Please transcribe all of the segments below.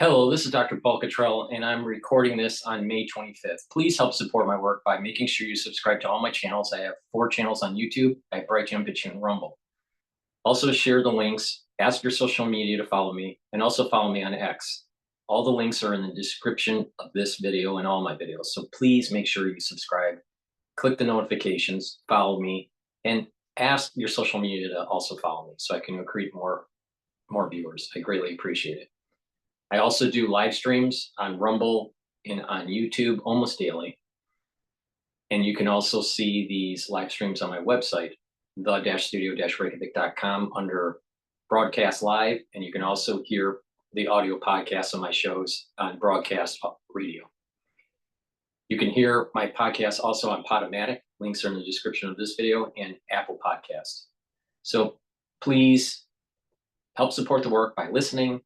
Hello, this is Dr. Paul Cottrell, and I'm recording this on May 25th. Please help support my work by making sure you subscribe to all my channels. I have 4 channels on YouTube. I have Brighteon, Bitchute, and Rumble. Also share the links, ask your social media to follow me, and also follow me on X. All the links are in the description of this video and all my videos, so please make sure you subscribe, click the notifications, follow me, and ask your social media to also follow me so I can recruit more viewers. I greatly appreciate it. I also do live streams on Rumble and on YouTube almost daily. And you can also see these live streams on my website, the-studio-reykjavik.com under broadcast live. And you can also hear the audio podcasts of my shows on broadcast radio. You can hear my podcast also on Podomatic. Links are in the description of this video, and Apple Podcasts. So please help support the work by listening.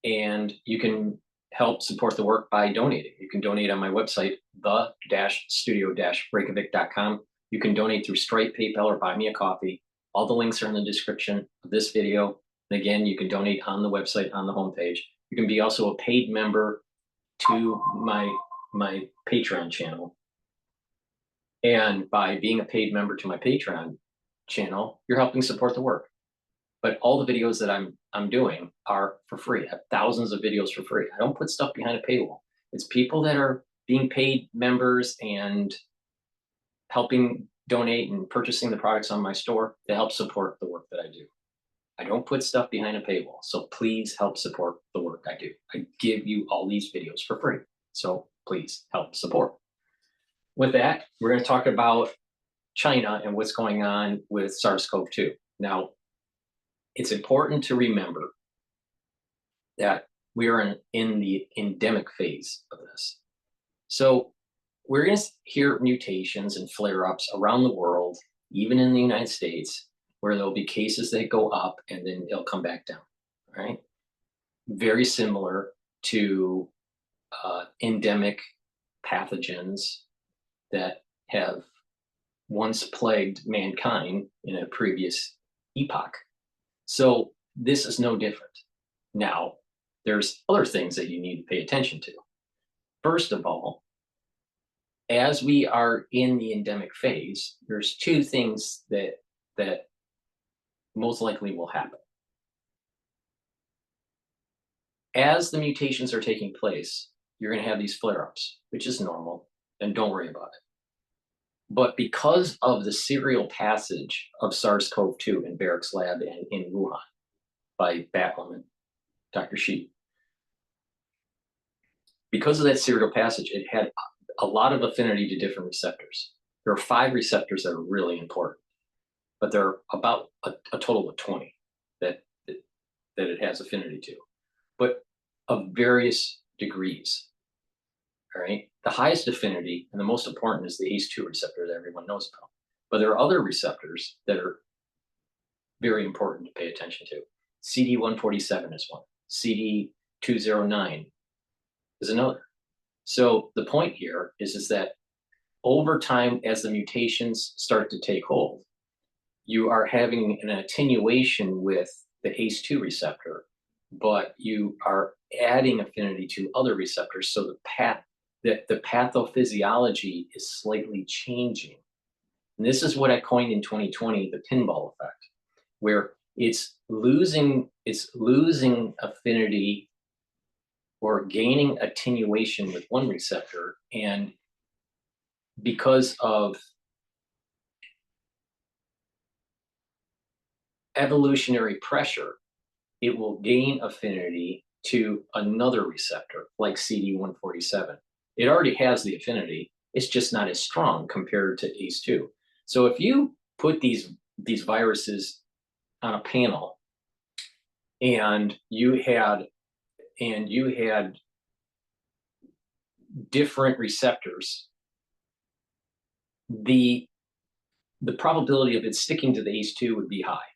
And you can help support the work by donating. You can donate on my website, the-studio-reykjavik.com. You can donate through Stripe, PayPal, or Buy Me a Coffee. All the links are in the description of this video. And again, you can donate on the website on the homepage. You can be also a paid member to my Patreon channel. And by being a paid member to my Patreon channel, you're helping support the work. But all the videos that I'm doing are for free. I have thousands of videos for free. I don't put stuff behind a paywall. It's people that are being paid members and helping donate and purchasing the products on my store to help support the work that I do. I don't put stuff behind a paywall. So please help support the work I do. I give you all these videos for free. So please help support. With that, we're going to talk about China and what's going on with SARS-CoV-2. Now, it's important to remember that we are in the endemic phase of this. So we're going to hear mutations and flare-ups around the world, even in the United States, where there'll be cases that go up and then they'll come back down, right? Very similar to endemic pathogens that have once plagued mankind in a previous epoch. So this is no different. Now, there's other things that you need to pay attention to. First of all, as we are in the endemic phase, there's 2 things that most likely will happen. As the mutations are taking place, you're going to have these flare-ups, which is normal, and don't worry about it. But because of the serial passage of SARS-CoV-2 in Barrick's lab and in Wuhan by Backlund and Dr. Shi, because of that serial passage, it had a lot of affinity to different receptors. There are 5 receptors that are really important, but there are about a total of 20 that it has affinity to, but of various degrees. All right. The highest affinity and the most important is the ACE2 receptor that everyone knows about. But there are other receptors that are very important to pay attention to. CD147 is one. CD209 is another. So the point here is that over time, as the mutations start to take hold, you are having an attenuation with the ACE2 receptor, but you are adding affinity to other receptors. So the pathophysiology is slightly changing. And this is what I coined in 2020, the pinball effect, where it's losing affinity or gaining attenuation with one receptor, and because of evolutionary pressure, it will gain affinity to another receptor like CD147. It already has the affinity. It's just not as strong compared to ACE2. So if you put these viruses on a panel and you had different receptors, the probability of it sticking to the ACE2 would be high,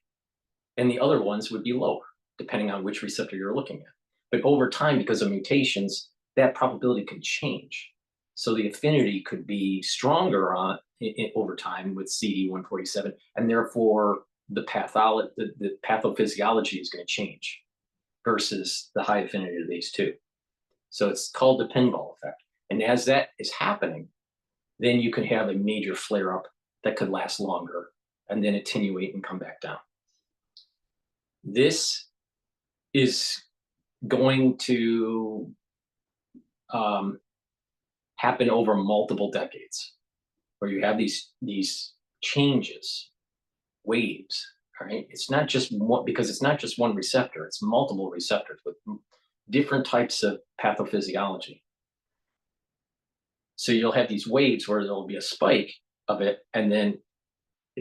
and the other ones would be lower, depending on which receptor you're looking at. But over time, because of mutations, that probability could change. So the affinity could be stronger over time with CD147, and therefore the pathophysiology is going to change versus the high affinity of these 2. So it's called the pinball effect. And as that is happening, then you can have a major flare up that could last longer and then attenuate and come back down. This is going to happen over multiple decades, where you have these changes, waves. All right, it's not just one, because it's not just one receptor; it's multiple receptors with different types of pathophysiology. So you'll have these waves where there'll be a spike of it, and then,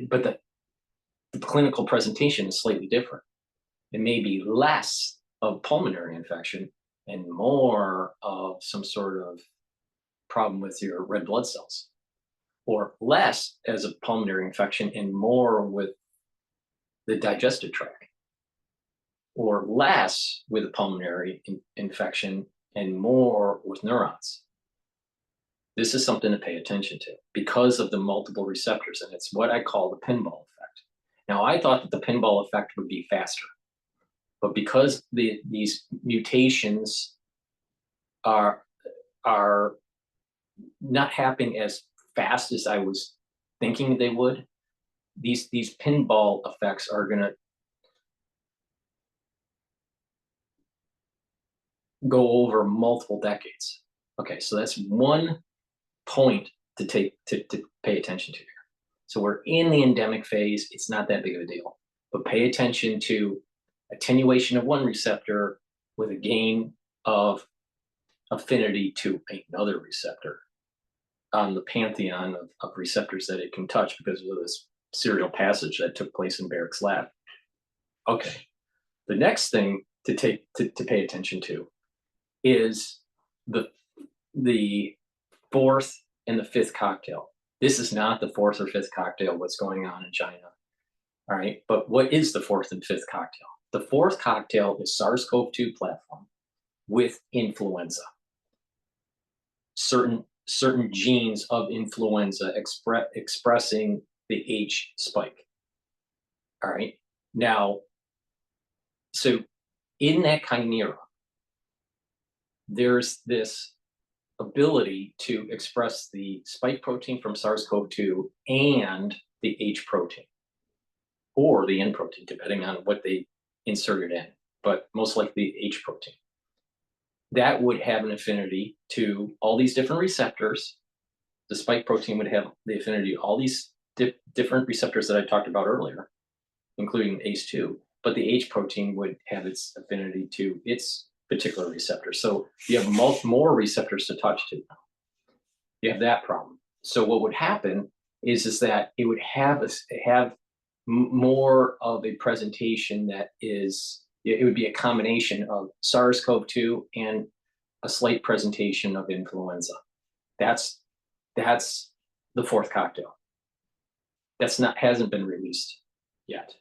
but the clinical presentation is slightly different. It may be less of pulmonary infection and more of some sort of problem with your red blood cells, or less as a pulmonary infection and more with the digestive tract, or less with a pulmonary infection and more with neurons. This is something to pay attention to because of the multiple receptors, and it's what I call the pinball effect. Now, I thought that the pinball effect would be faster, but because these mutations are not happening as fast as I was thinking they would, these pinball effects are going to go over multiple decades. Okay, so that's one point to pay attention to here. So we're in the endemic phase. It's not that big of a deal, but pay attention to attenuation of one receptor with a gain of affinity to another receptor on the pantheon of receptors that it can touch because of this serial passage that took place in Barrick's lab. Okay, the next thing to pay attention to is the fourth and the fifth cocktail. This is not the fourth or fifth cocktail, what's going on in China. All right, but what is the fourth and fifth cocktail? The fourth cocktail is SARS-CoV-2 platform with influenza. Certain genes of influenza expressing the H spike. All right, now, so in that chimera, there's this ability to express the spike protein from SARS-CoV-2 and the H protein, or the N protein, depending on what they inserted in, but most likely the H protein. That would have an affinity to all these different receptors. The spike protein would have the affinity to all these different receptors that I talked about earlier, including ACE2, but the H protein would have its affinity to its particular receptor. So you have more receptors to touch to now. You have that problem. So what would happen is that it would have more of a presentation that is, it would be a combination of SARS-CoV-2 and a slight presentation of influenza. That's the fourth cocktail. Hasn't been released yet,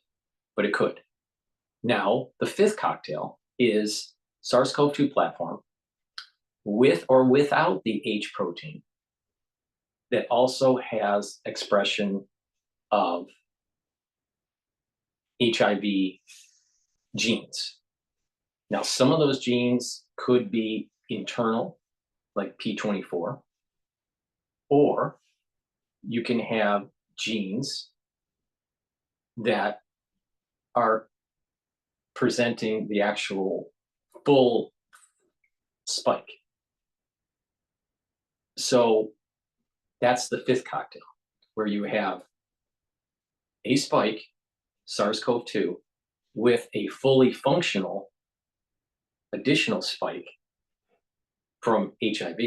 but it could. Now, the fifth cocktail is SARS-CoV-2 platform with or without the H protein that also has expression of HIV genes. Now, some of those genes could be internal, like P24, or you can have genes that are presenting the actual full spike. So that's the fifth cocktail, where you have a spike, SARS-CoV-2, with a fully functional additional spike from HIV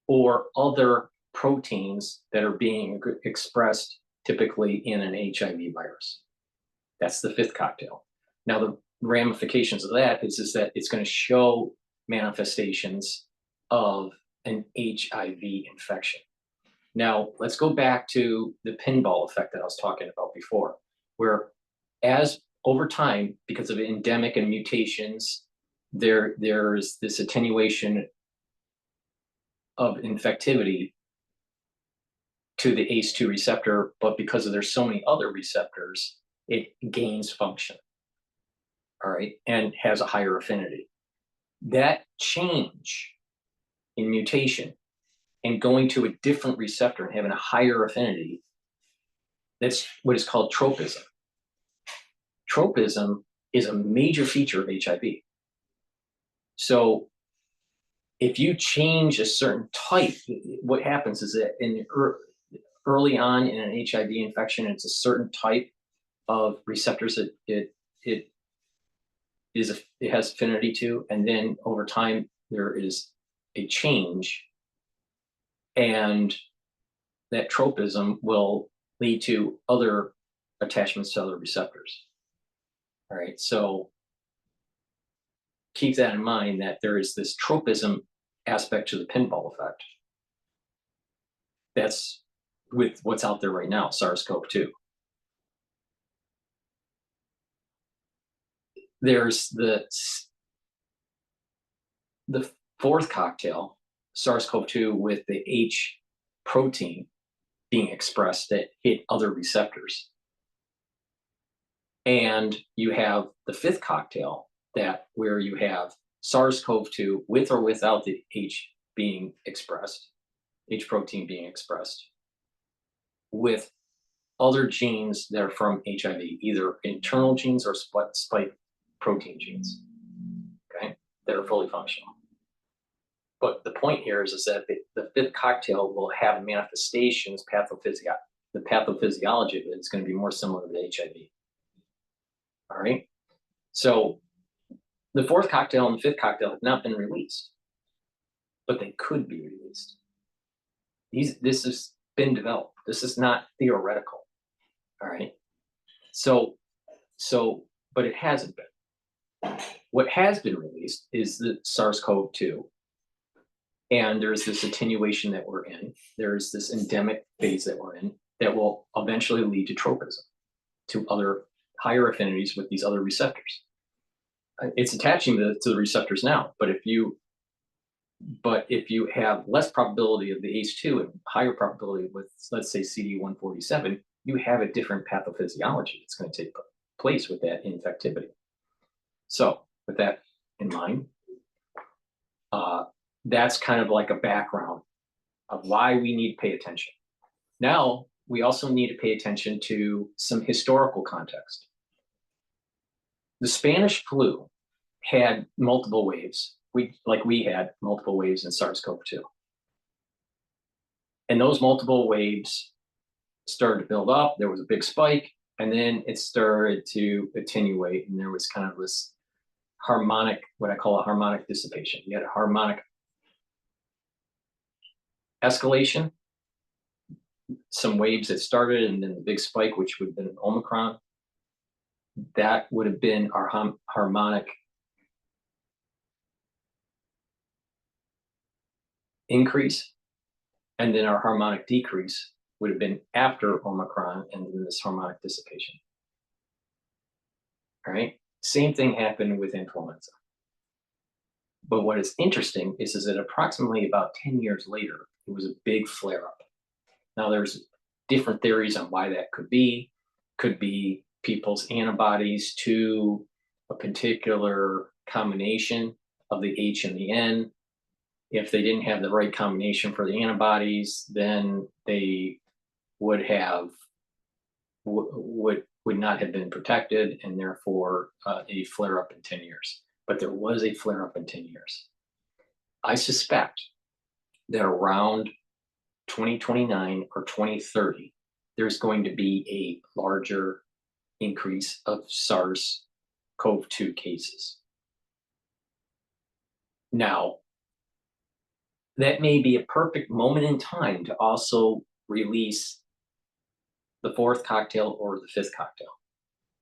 or other proteins that are being expressed typically in an HIV virus. That's the fifth cocktail. Now, the ramifications of that is that it's going to show manifestations of an HIV infection. Now, let's go back to the pinball effect that I was talking about before, where as over time, because of endemic and mutations, there's this attenuation of infectivity to the ACE2 receptor, but because there's so many other receptors, it gains function, all right, and has a higher affinity. That change in mutation and going to a different receptor and having a higher affinity, that's what is called tropism. Tropism is a major feature of HIV. So if you change a certain type, what happens is that early on in an HIV infection, it's a certain type of receptors that it has affinity to, and then over time there is a change, and that tropism will lead to other attachments to other receptors. All right, so keep that in mind, that there is this tropism aspect to the pinball effect. That's with what's out there right now, SARS-CoV-2. There's the fourth cocktail, SARS-CoV-2, with the H protein being expressed that hit other receptors. And you have the fifth cocktail, that where you have SARS-CoV-2 with or without the H being expressed, H protein being expressed, with other genes that are from HIV, either internal genes or spike protein genes, okay, that are fully functional. But the point here is that the fifth cocktail will have manifestations, the pathophysiology of it is going to be more similar to HIV. All right, so the fourth cocktail and the fifth cocktail have not been released, but they could be released. This has been developed. This is not theoretical. All right, so but it hasn't been. What has been released is the SARS-CoV-2, and there's this attenuation that we're in. There's this endemic phase that we're in that will eventually lead to tropism, to other higher affinities with these other receptors. It's attaching to the receptors now, but if you have less probability of the ACE2 and higher probability with, let's say, CD147, you have a different pathophysiology that's going to take place with that infectivity. So with that in mind, that's kind of like a background of why we need to pay attention. Now, we also need to pay attention to some historical context. The Spanish flu had multiple waves. We had multiple waves in SARS-CoV-2. And those multiple waves started to build up. There was a big spike, and then it started to attenuate, and there was kind of this harmonic, what I call a harmonic dissipation. You had a harmonic escalation, some waves that started, and then the big spike, which would have been Omicron. That would have been our harmonic increase, and then our harmonic decrease would have been after Omicron, and then this harmonic dissipation. All right, same thing happened with influenza. But what is interesting is that approximately about 10 years later, it was a big flare-up. Now, there's different theories on why that could be. Could be people's antibodies to a particular combination of the H and the N. If they didn't have the right combination for the antibodies, then they would not have been protected, and therefore a flare-up in 10 years. But there was a flare-up in 10 years. I suspect that around 2029 or 2030, there's going to be a larger increase of SARS-CoV-2 cases. Now, that may be a perfect moment in time to also release the fourth cocktail or the fifth cocktail.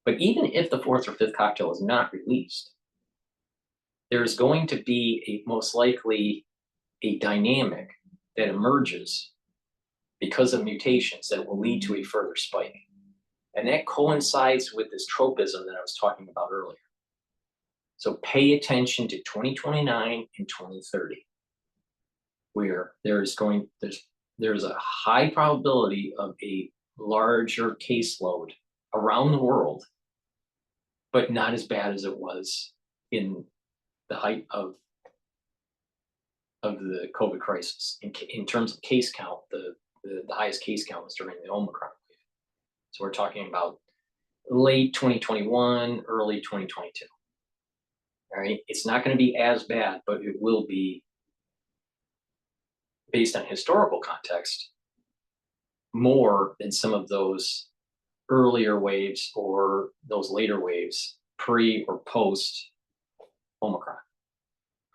But even if the fourth or fifth cocktail is not released, there's going to be most likely a dynamic that emerges because of mutations that will lead to a further spike. And that coincides with this tropism that I was talking about earlier. So pay attention to 2029 and 2030, where there's a high probability of a larger caseload around the world, but not as bad as it was in the height of of the COVID crisis. In terms of case count, the highest case count was during the Omicron wave. So we're talking about late 2021, early 2022. All right, it's not going to be as bad, but it will be, based on historical context, more than some of those earlier waves or those later waves, pre or post Omicron.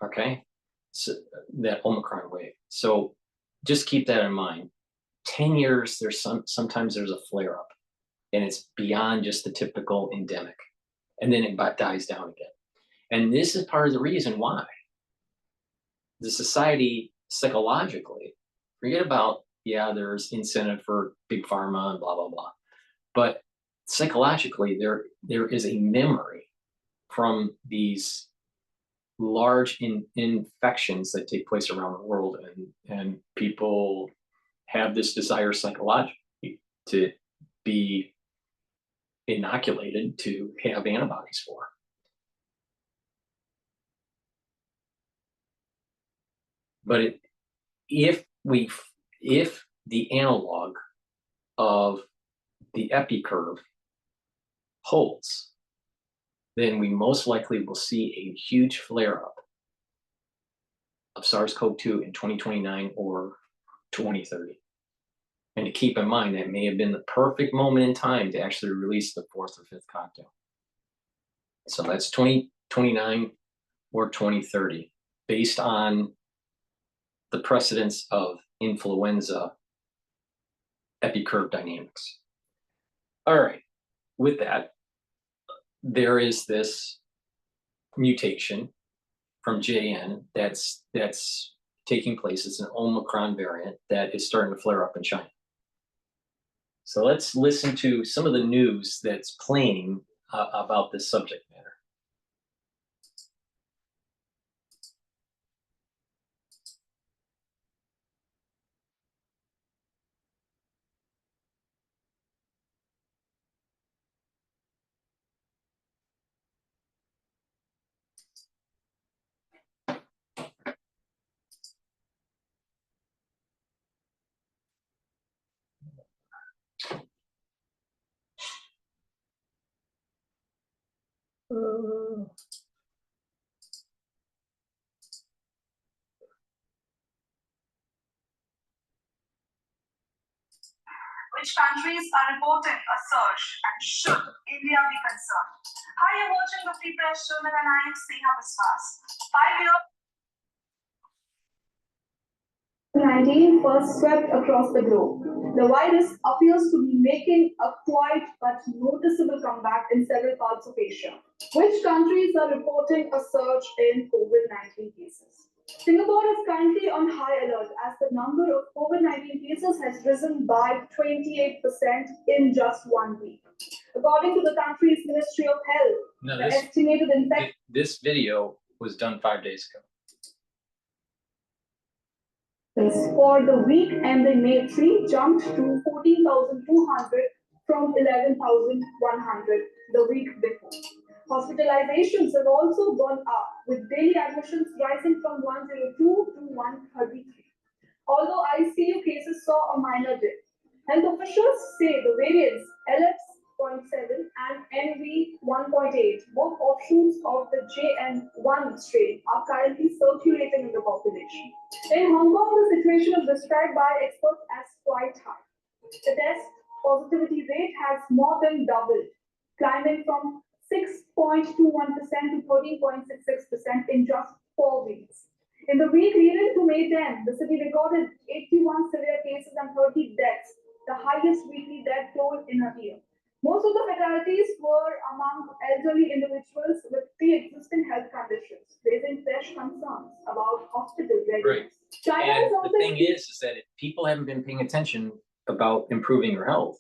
Okay, so that Omicron wave. So just keep that in mind. 10 years, sometimes there's a flare up, and it's beyond just the typical endemic, and then it dies down again. And this is part of the reason why the society psychologically, forget about, yeah, there's incentive for big pharma and blah, blah, blah. But psychologically, there is a memory from these large infections that take place around the world, and people have this desire psychologically to be inoculated, to have antibodies for. But if the analog of the epi curve holds, then we most likely will see a huge flare up of SARS-CoV-2 in 2029 or 2030. And to keep in mind, that may have been the perfect moment in time to actually release the fourth or fifth cocktail. So that's 2029 or 2030, based on the precedence of influenza epicurve dynamics. All right, with that, there is this mutation from JN that's taking place. It's an Omicron variant that is starting to flare up in China. So let's listen to some of the news that's playing about this subject matter. Which countries are reporting a surge, and should India be concerned? Hi, you're watching the Free Press Channel, and I am Sneha Viswas. 5 years. COVID-19 first swept across the globe. The virus appears to be making a quiet but noticeable comeback in several parts of Asia. Which countries are reporting a surge in COVID-19 cases? Singapore is currently on high alert as the number of COVID-19 cases has risen by 28% in just 1 week. According to the country's Ministry of Health, the estimated infection. This video was done 5 days ago. For the week ending May 3 jumped to 14,200 from 11,100 the week before. Hospitalizations have also gone up, with daily admissions rising from 102 to 133. Although ICU cases saw a minor dip, health officials say the variants LX.7 and NV1.8, both offshoots of the JN1 strain, are currently circulating in the population. In Hong Kong, the situation is described by experts as quite high. The test positivity rate has more than doubled, climbing from 6.21% to 13.66% in just 4 weeks. In the week leading to May 10, the city recorded 81 severe cases and 30 deaths, the highest weekly death toll in a year. Most of the fatalities were among elderly individuals with pre-existing health conditions, raising fresh concerns about hospital readiness. Right. And the thing is that if people haven't been paying attention about improving your health,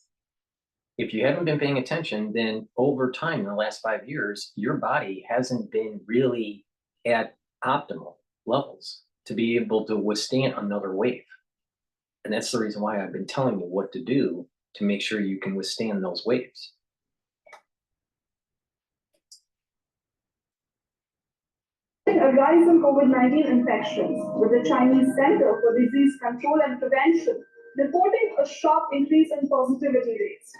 if you haven't been paying attention, then over time, in the last 5 years, your body hasn't been really at optimal levels to be able to withstand another wave. And that's the reason why I've been telling you what to do to make sure you can withstand those waves. witnessing a rise in COVID-19 infections, with the Chinese Center for Disease Control and Prevention reporting a sharp increase in positivity rates.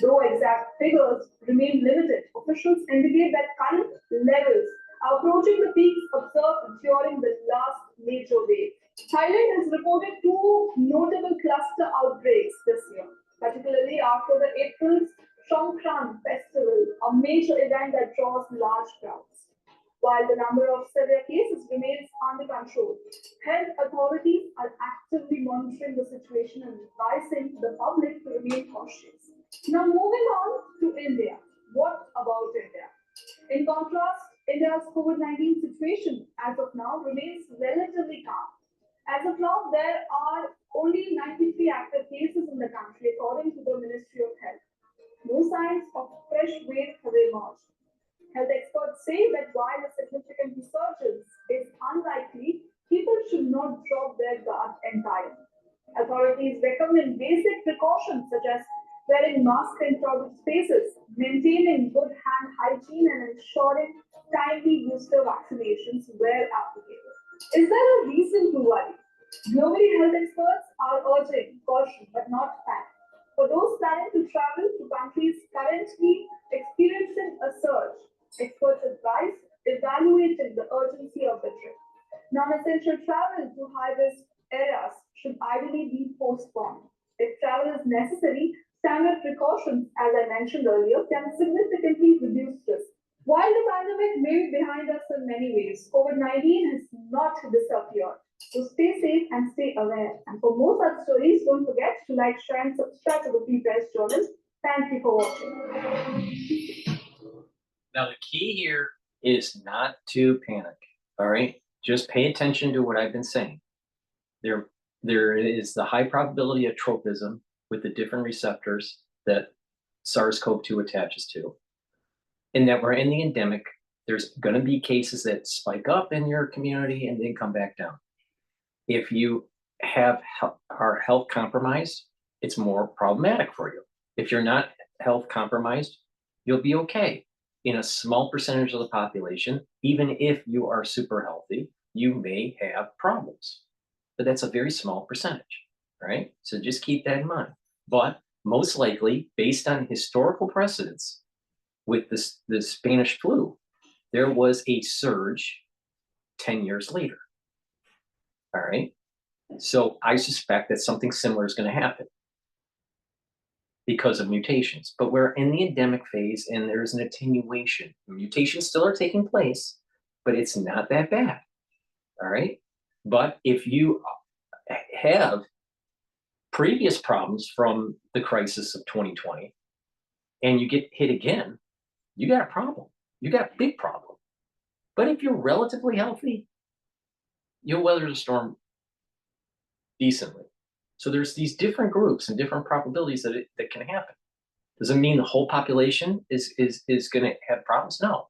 Though exact figures remain limited, officials indicate that current levels are approaching the peaks observed during the last major wave. Thailand has reported two notable cluster outbreaks this year, particularly after the April's Songkran festival, a major event that draws large crowds. While the number of severe cases remains under control, health authorities are actively monitoring the situation and advising the public to remain cautious. Now, moving on to India. What about India? In contrast, India's COVID-19 situation as of now remains relatively calm. As of now, there are only 93 active cases in the country, according to the Ministry of Health. No signs of fresh wave have emerged. Health experts say that while a significant resurgence is unlikely, people should not drop their guard entirely. Authorities recommend basic precautions such as wearing masks in crowded spaces, maintaining good hand hygiene, and ensuring timely booster vaccinations where applicable. Is there a reason to worry? Globally, health experts are urging caution but not panic. For those planning to travel to countries currently experiencing a surge, experts advise evaluating the urgency of the trip. Non-essential travel to high-risk areas should ideally be postponed. If travel is necessary, standard precautions, as I mentioned earlier, can significantly reduce risk. While the pandemic may be behind us in many ways, COVID-19 has not disappeared. So stay safe and stay aware. And for more such stories, don't forget to like, share, and subscribe to the Free Press Journal. Thank you for watching. Now, the key here is not to panic, all right? Just pay attention to what I've been saying. There is the high probability of tropism with the different receptors that SARS-CoV-2 attaches to. And that we're in the endemic, there's going to be cases that spike up in your community and then come back down. If you are health compromised, it's more problematic for you. If you're not health compromised, you'll be okay. In a small percentage of the population, even if you are super healthy, you may have problems. But that's a very small percentage, right? So just keep that in mind. But most likely, based on historical precedents with the Spanish flu, there was a surge 10 years later. All right. So I suspect that something similar is going to happen because of mutations. But we're in the endemic phase and there's an attenuation. Mutations still are taking place, but it's not that bad. All right. But if you have previous problems from the crisis of 2020 and you get hit again, you got a problem. You got a big problem. But if you're relatively healthy, you'll weather the storm decently. So there's these different groups and different probabilities that can happen. Does it mean the whole population is going to have problems? No.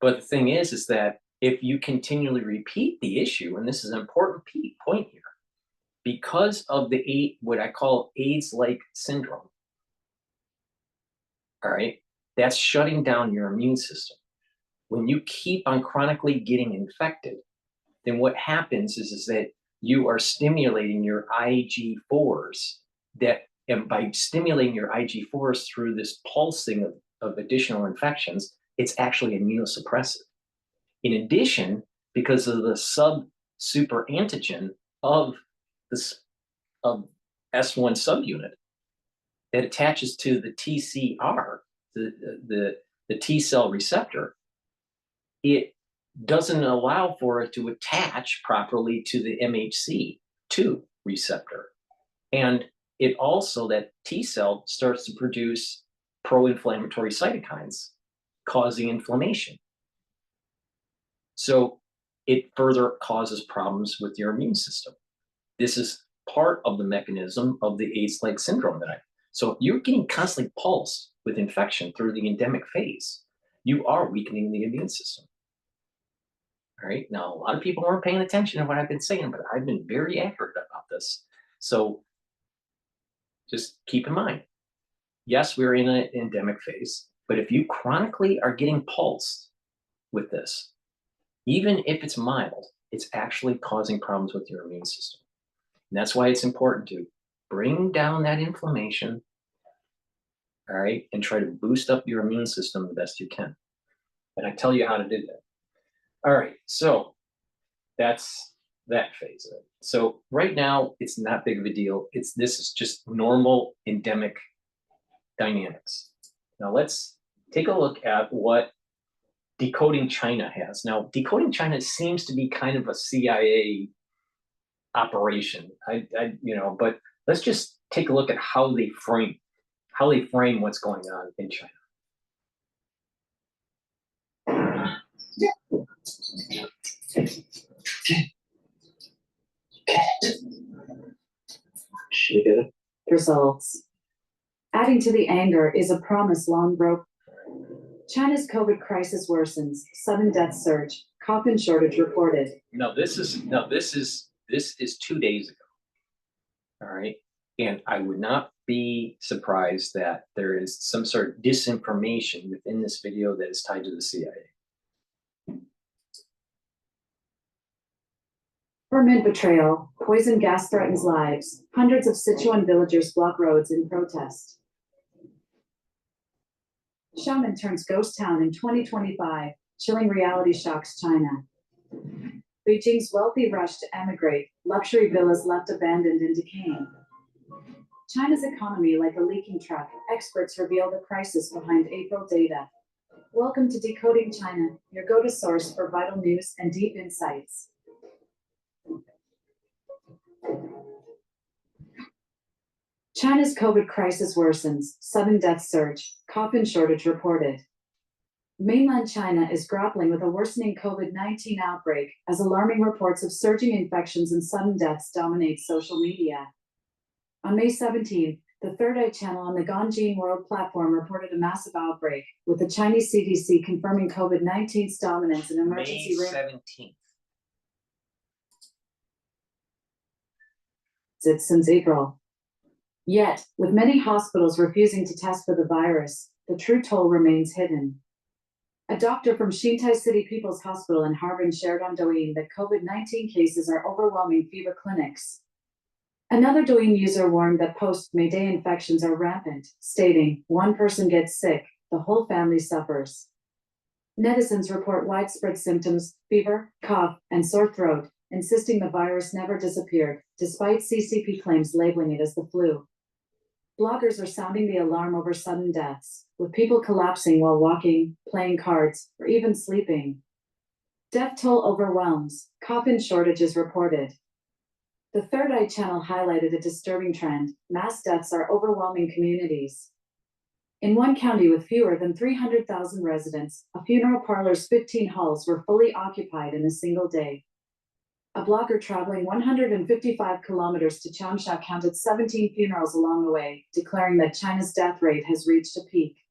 But the thing is that if you continually repeat the issue, and this is an important point here, because of what I call AIDS-like syndrome, all right, that's shutting down your immune system. When you keep on chronically getting infected, then what happens is that you are stimulating your IG4s and by stimulating your IG4s through this pulsing of additional infections, it's actually immunosuppressive. In addition, because of the super antigen of S1 subunit that attaches to the TCR, the T cell receptor, it doesn't allow for it to attach properly to the MHC2 receptor. And it also, that T cell starts to produce pro-inflammatory cytokines, causing inflammation. So it further causes problems with your immune system. This is part of the mechanism of the AIDS-like syndrome so if you're getting constantly pulsed with infection through the endemic phase, you are weakening the immune system. All right. Now, a lot of people weren't paying attention to what I've been saying, but I've been very accurate about this. So just keep in mind, yes, we're in an endemic phase, but if you chronically are getting pulsed with this, even if it's mild, it's actually causing problems with your immune system. And that's why it's important to bring down that inflammation, all right, and try to boost up your immune system the best you can. And I tell you how to do that. All right, so that's that phase of it. So right now, it's not big of a deal. This is just normal endemic dynamics. Now let's take a look at what Decoding China has. Now, Decoding China seems to be kind of a CIA operation. But let's just take a look at how they frame what's going on in China. Should you get it? Results. Adding to the anger is a promise long broken. China's COVID crisis worsens. Sudden death surge. Coffin shortage reported. This is 2 days ago. All right. And I would not be surprised that there is some sort of disinformation within this video that is tied to the CIA. Government betrayal. Poison gas threatens lives. Hundreds of Sichuan villagers block roads in protest. Shaman turns ghost town in 2025. Chilling reality shocks China. Beijing's wealthy rush to emigrate. Luxury villas left abandoned and decaying. China's economy like a leaking truck. Experts reveal the crisis behind April data. Welcome to Decoding China, your go-to source for vital news and deep insights. China's COVID crisis worsens. Sudden death surge. Coffin shortage reported. Mainland China is grappling with a worsening COVID-19 outbreak as alarming reports of surging infections and sudden deaths dominate social media. On May 17, the Third Eye Channel on the Ganjin World platform reported a massive outbreak, with the Chinese CDC confirming COVID-19's dominance in emergency May room 17th. Since April. Yet, with many hospitals refusing to test for the virus, the true toll remains hidden. A doctor from Xintai City People's Hospital in Harbin shared on Douyin that COVID-19 cases are overwhelming fever clinics. Another Douyin user warned that post-May Day infections are rampant, stating, "One person gets sick, the whole family suffers." Netizens report widespread symptoms, fever, cough, and sore throat, insisting the virus never disappeared, despite CCP claims labeling it as the flu. Bloggers are sounding the alarm over sudden deaths, with people collapsing while walking, playing cards, or even sleeping. Death toll overwhelms. Coffin shortage is reported. The Third Eye Channel highlighted a disturbing trend. Mass deaths are overwhelming communities. In one county with fewer than 300,000 residents, a funeral parlor's 15 halls were fully occupied in a single day. A blogger traveling 155 kilometers to Changsha counted 17 funerals along the way, declaring that China's death rate has reached a peak.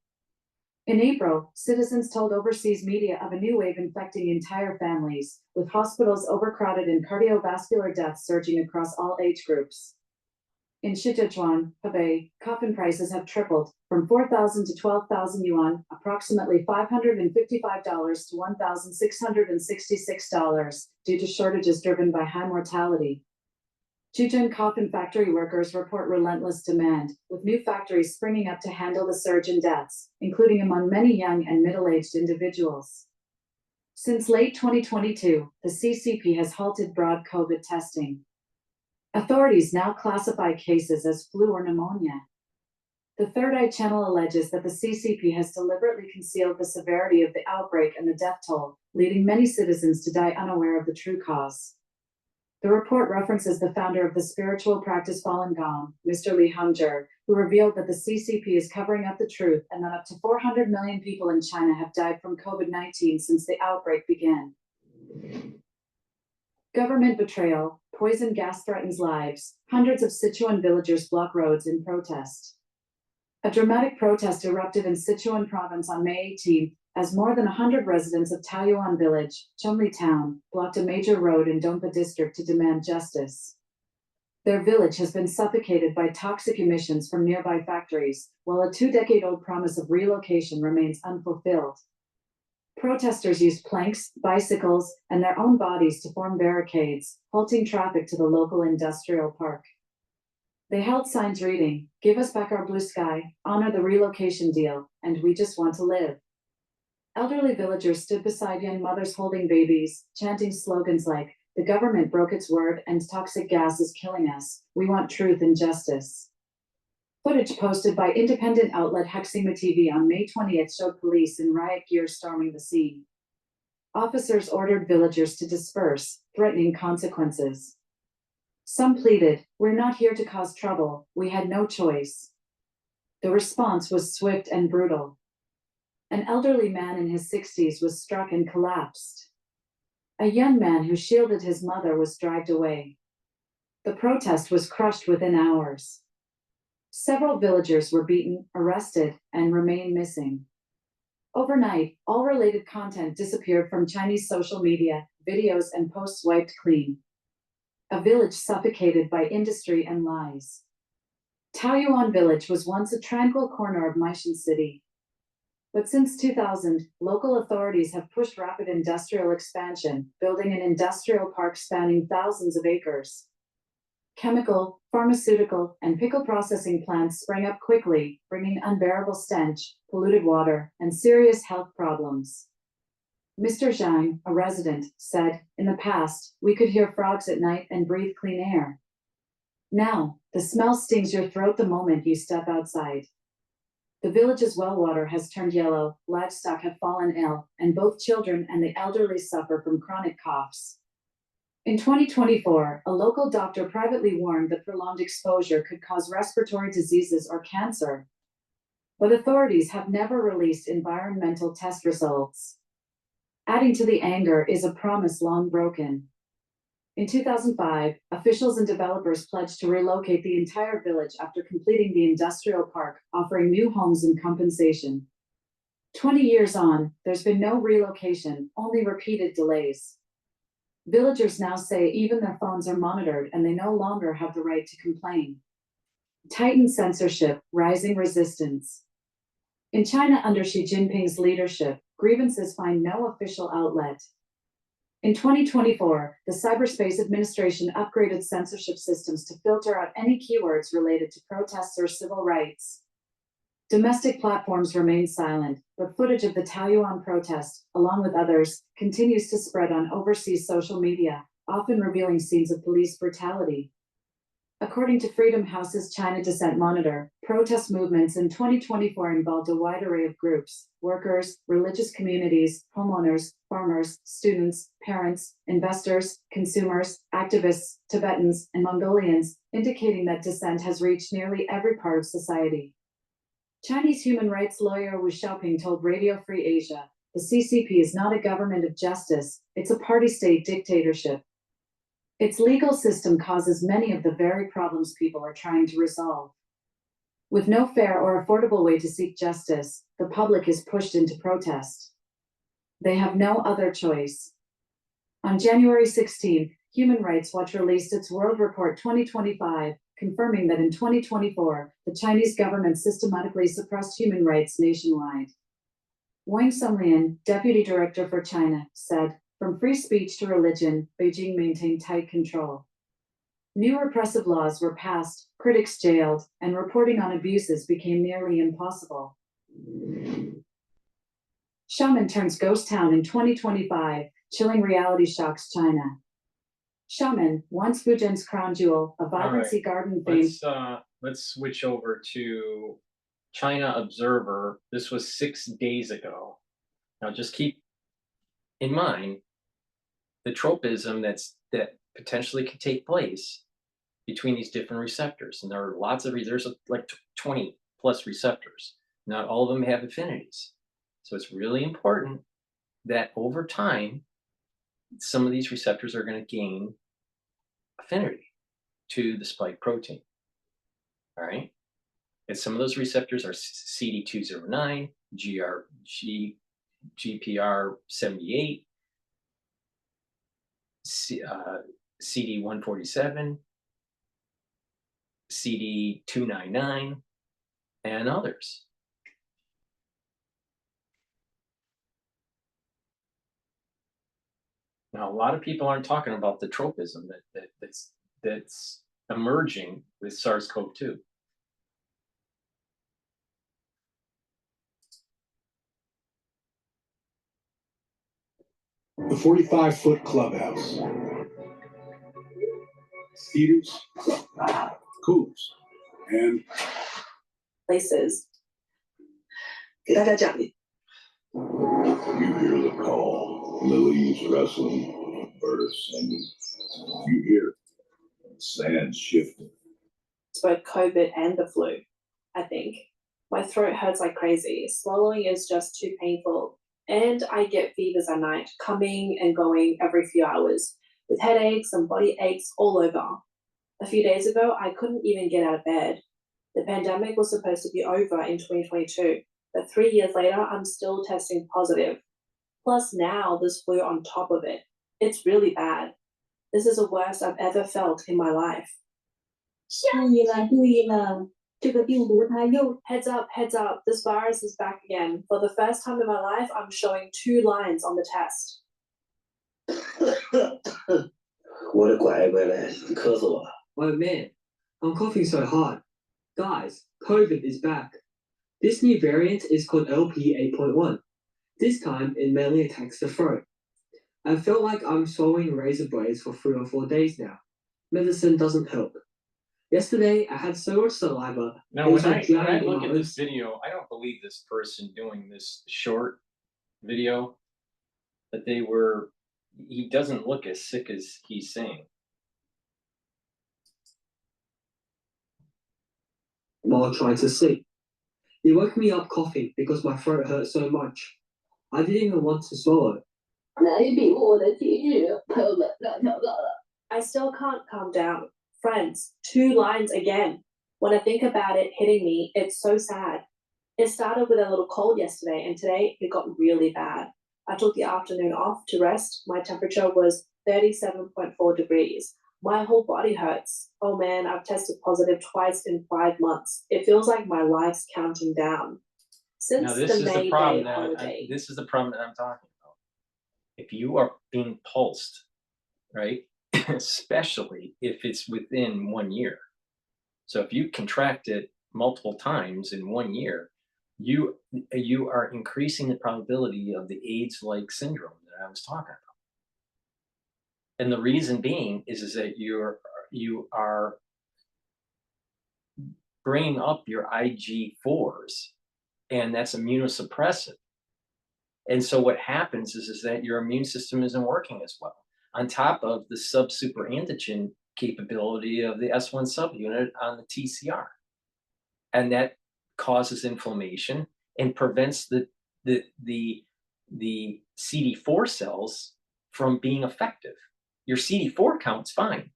In April, citizens told overseas media of a new wave infecting entire families, with hospitals overcrowded and cardiovascular deaths surging across all age groups. In Sichuan, Hebei, coffin prices have tripled, from 4,000 to 12,000 yuan, approximately $555 to $1,666, due to shortages driven by high mortality. Zhejiang coffin factory workers report relentless demand, with new factories springing up to handle the surge in deaths, including among many young and middle-aged individuals. Since late 2022, the CCP has halted broad COVID testing. Authorities now classify cases as flu or pneumonia. The Third Eye Channel alleges that the CCP has deliberately concealed the severity of the outbreak and the death toll, leading many citizens to die unaware of the true cause. The report references the founder of the spiritual practice Falun Gong, Mr. Li Hongzhi, who revealed that the CCP is covering up the truth and that up to 400 million people in China have died from COVID-19 since the outbreak began. Government betrayal. Poison gas threatens lives. Hundreds of Sichuan villagers block roads in protest. A dramatic protest erupted in Sichuan province on May 18th as more than 100 residents of Taoyuan village, Chengli town, blocked a major road in Dongpa district to demand justice. Their village has been suffocated by toxic emissions from nearby factories, while a 2-decade-old promise of relocation remains unfulfilled. Protesters used planks, bicycles, and their own bodies to form barricades, halting traffic to the local industrial park. They held signs reading, "Give us back our blue sky, honor the relocation deal, and we just want to live." Elderly villagers stood beside young mothers holding babies, chanting slogans like, "The government broke its word and toxic gas is killing us. We want truth and justice." Footage posted by independent outlet Hexima TV on May 20th showed police in riot gear storming the scene. Officers ordered villagers to disperse, threatening consequences. Some pleaded, "We're not here to cause trouble, we had no choice." The response was swift and brutal. An elderly man in his 60s was struck and collapsed. A young man who shielded his mother was dragged away. The protest was crushed within hours. Several villagers were beaten, arrested, and remain missing. Overnight, all related content disappeared from Chinese social media, videos and posts wiped clean. A village suffocated by industry and lies. Taoyuan village was once a tranquil corner of Maishan City. But since 2000, local authorities have pushed rapid industrial expansion, building an industrial park spanning thousands of acres. Chemical, pharmaceutical, and pickle processing plants sprang up quickly, bringing unbearable stench, polluted water, and serious health problems. Mr. Zhang, a resident, said, "In the past, we could hear frogs at night and breathe clean air. Now, the smell stings your throat the moment you step outside." The village's well water has turned yellow, livestock have fallen ill, and both children and the elderly suffer from chronic coughs. In 2024, a local doctor privately warned that prolonged exposure could cause respiratory diseases or cancer. But authorities have never released environmental test results. Adding to the anger is a promise long broken. In 2005, officials and developers pledged to relocate the entire village after completing the industrial park, offering new homes and compensation. 20 years on, there's been no relocation, only repeated delays. Villagers now say even their phones are monitored and they no longer have the right to complain. Tightened censorship, rising resistance. In China under Xi Jinping's leadership, grievances find no official outlet. In 2024, the Cyberspace Administration upgraded censorship systems to filter out any keywords related to protests or civil rights. Domestic platforms remain silent, but footage of the Taoyuan protest, along with others, continues to spread on overseas social media, often revealing scenes of police brutality. According to Freedom House's China Dissent Monitor, protest movements in 2024 involved a wide array of groups: workers, religious communities, homeowners, farmers, students, parents, investors, consumers, activists, Tibetans, and Mongolians, indicating that dissent has reached nearly every part of society. Chinese human rights lawyer Wu Xiaoping told Radio Free Asia, "The CCP is not a government of justice, it's a party-state dictatorship. Its legal system causes many of the very problems people are trying to resolve. With no fair or affordable way to seek justice, the public is pushed into protest. They have no other choice." On January 16, Human Rights Watch released its World Report 2025, confirming that in 2024, the Chinese government systematically suppressed human rights nationwide. Wang Songlian, deputy director for China, said, "From free speech to religion, Beijing maintained tight control. New repressive laws were passed, critics jailed, and reporting on abuses became nearly impossible." Xiamen turns ghost town in 2025, chilling reality shocks China. Xiamen, once Fujian's crown jewel, a vibrancy garden famed. Let's switch over to China Observer. This was 6 days ago. Now just keep in mind the tropism that potentially could take place between these different receptors. And there are lots of, there's like 20 plus receptors. Not all of them have affinities. So it's really important that over time, some of these receptors are going to gain affinity to the spike protein. All right. And some of those receptors are CD209, GPR78, CD147, CD299, and others. Now, a lot of people aren't talking about the tropism that's emerging with SARS-CoV-2. The 45-foot clubhouse. Heaters, coolers, and places. 给大家讲， you hear the call. Lilies rustling, birds singing. You hear sand shifting. it's both COVID and the flu, I think. My throat hurts like crazy. Swallowing is just too painful. And I get fevers at night, coming and going every few hours, with headaches and body aches all over. A few days ago, I couldn't even get out of bed. The pandemic was supposed to be over in 2022, but 3 years later, I'm still testing positive. Plus now this flu on top of it. It's really bad. This is the worst I've ever felt in my life. 注意了，注意了，这个病毒它又 Heads up, heads up, this virus is back again. For the first time in my life, I'm showing 2 lines on the test. 我的乖乖嘞，你咳嗽了。 Oh man, I'm coughing so hard. Guys, COVID is back. This new variant is called LP8.1. This time, it mainly attacks the throat. I felt like I'm swallowing razor blades for 3 or 4 days now. Medicine doesn't help. Yesterday, I had so much saliva. Now, it was when like I drowning look in at my this video, I don't believe this person doing this short video that he doesn't look as sick as he's saying. while trying to sleep. He woke me up coughing because my throat hurt so much. I didn't even want to swallow. 来比我的体质，朋友们让跳高了。 I still can't calm down. Friends, 2 lines again. When I think about it hitting me, it's so sad. It started with a little cold yesterday, and today it got really bad. I took the afternoon off to rest. My temperature was 37.4 degrees. My whole body hurts. Oh man, I've tested positive twice in 5 months. It feels like my life's counting down. Since Now, this the is May the problem Day holiday. this is the problem that I'm talking about. If you are being pulsed, right, especially if it's within 1 year. So if you contract it multiple times in 1 year, you are increasing the probability of the AIDS-like syndrome that I was talking about. And the reason being is that you are bringing up your IG4s, and that's immunosuppressive. And so what happens is that your immune system isn't working as well, on top of the sub-super antigen capability of the S1 subunit on the TCR. And that causes inflammation and prevents the CD4 cells from being effective. Your CD4 count's fine.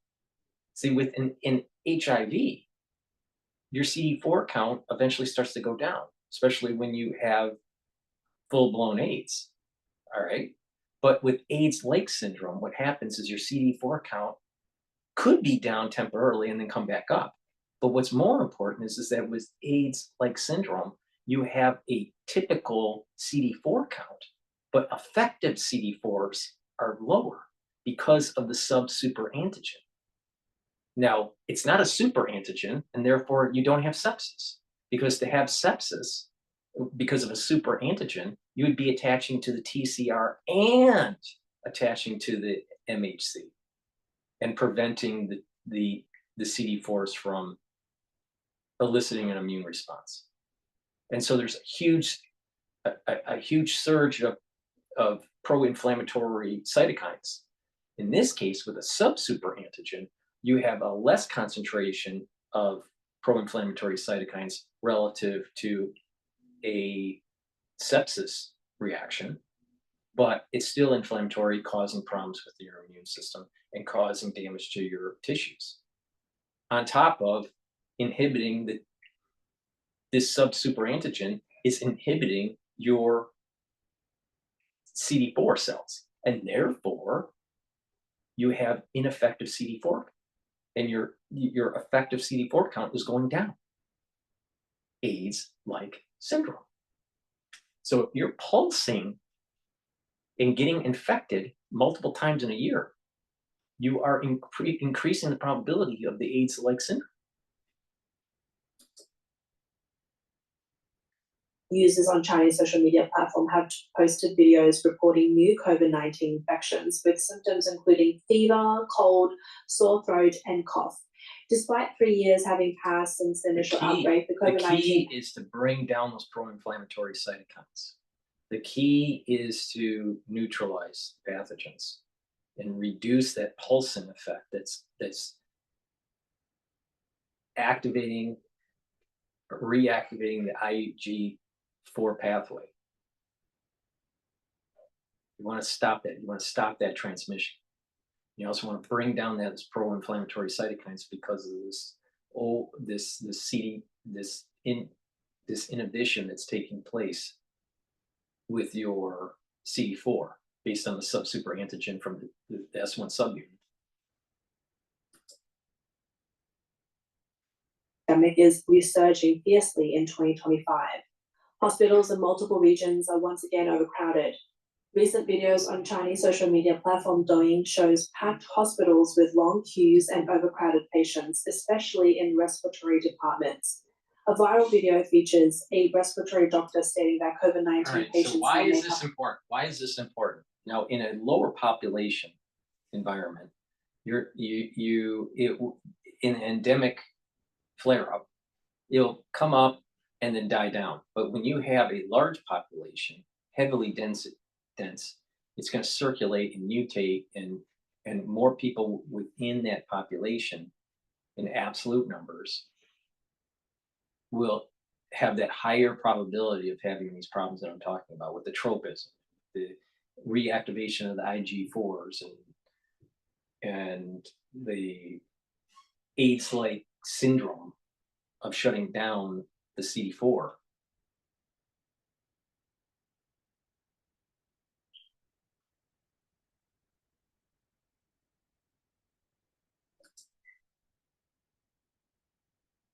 See, in HIV, your CD4 count eventually starts to go down, especially when you have full-blown AIDS, all right? But with AIDS-like syndrome, what happens is your CD4 count could be down temporarily and then come back up. But what's more important is that with AIDS-like syndrome, you have a typical CD4 count, but effective CD4s are lower because of the sub-super antigen. Now, it's not a super antigen, and therefore you don't have sepsis, because to have sepsis, because of a super antigen, you would be attaching to the TCR and attaching to the MHC and preventing the CD4s from eliciting an immune response. And so there's a huge surge of pro-inflammatory cytokines. In this case, with a sub-super antigen, you have a less concentration of pro-inflammatory cytokines relative to a sepsis reaction, but it's still inflammatory, causing problems with your immune system and causing damage to your tissues. On top of inhibiting this sub-super antigen is inhibiting your CD4 cells, and therefore you have ineffective CD4, and your effective CD4 count is going down. AIDS-like syndrome. So if you're pulsing and getting infected, multiple times in a year, you are increasing the probability of the AIDS-like syndrome. Users on Chinese social media platform have posted videos reporting new COVID-19 infections with symptoms including fever, cold, sore throat, and cough. Despite 3 years having passed since the initial outbreak, the The COVID-19 key is to bring down those pro-inflammatory cytokines. The key is to neutralize pathogens and reduce that pulsing effect that's activating, reactivating the IG4 pathway. You want to stop that. You want to stop that transmission. You also want to bring down those pro-inflammatory cytokines because of this inhibition that's taking place with your CD4 based on the subsuper antigen from the S1 subunit. Pandemic is resurging fiercely in 2025. Hospitals in multiple regions are once again overcrowded. Recent videos on Chinese social media platform Douyin shows packed hospitals with long queues and overcrowded patients, especially in respiratory departments. A viral video features a respiratory doctor stating that COVID-19 All right, patients so why may is have this important? Why is this important? Now, in a lower population environment, in an endemic flare-up, it'll come up and then die down. But when you have a large population, heavily dense, it's going to circulate and mutate, and more people within that population in absolute numbers will have that higher probability of having these problems that I'm talking about with the tropism, the reactivation of the IG4s, and the AIDS-like syndrome of shutting down the CD4.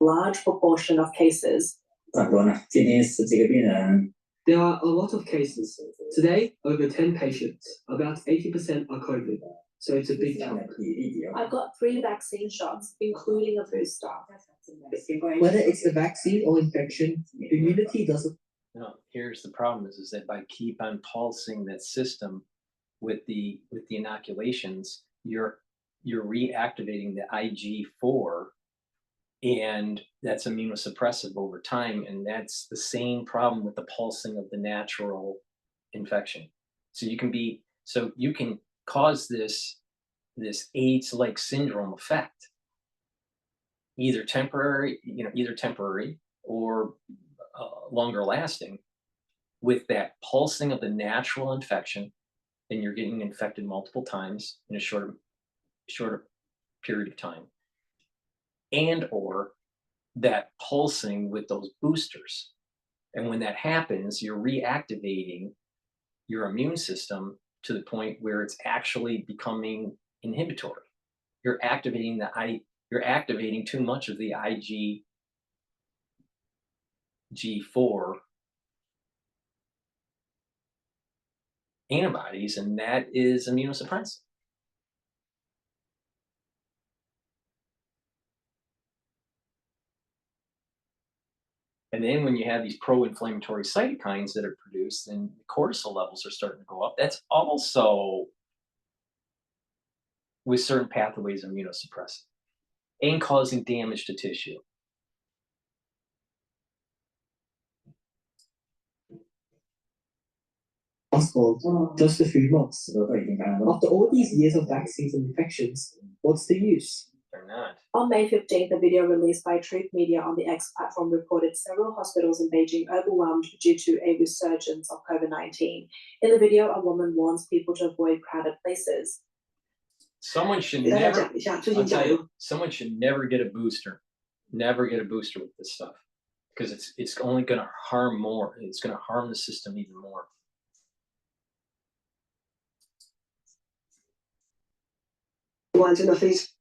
large proportion of cases. 很多呢，今天10几个病人， There are a lot of cases. Today, over 10 patients. About 80% are COVID, so it's a big chunk. I got 3 vaccine shots, including a booster. Whether it's the vaccine or infection, immunity doesn't. No, here's the problem is that by keep on pulsing that system with the inoculations, you're reactivating the IG4, and that's immunosuppressive over time, and that's the same problem with the pulsing of the natural infection. So you can cause this AIDS-like syndrome effect, either temporary or longer lasting, with that pulsing of the natural infection, and you're getting infected multiple times in a shorter period of time, and or that pulsing with those boosters. And when that happens, you're reactivating your immune system to the point where it's actually becoming inhibitory. You're activating too much of the IgG4 antibodies, and that is immunosuppressive. And then when you have these pro-inflammatory cytokines that are produced, then cortisol levels are starting to go up. That's also, with certain pathways, immunosuppressive and causing damage to tissue. Hospital just a few months. After all these years of vaccines and infections, what's the use? They're not. On May 15th, a video released by Truth Media on the X platform reported several hospitals in Beijing overwhelmed due to a resurgence of COVID-19. In the video, a woman warns people to avoid crowded places. Someone should 给大家 never, 讲一下，最 I'll 近讲 tell you, someone should never get a booster. Never get a booster with this stuff, because it's only going to harm more. It's going to harm the system even more.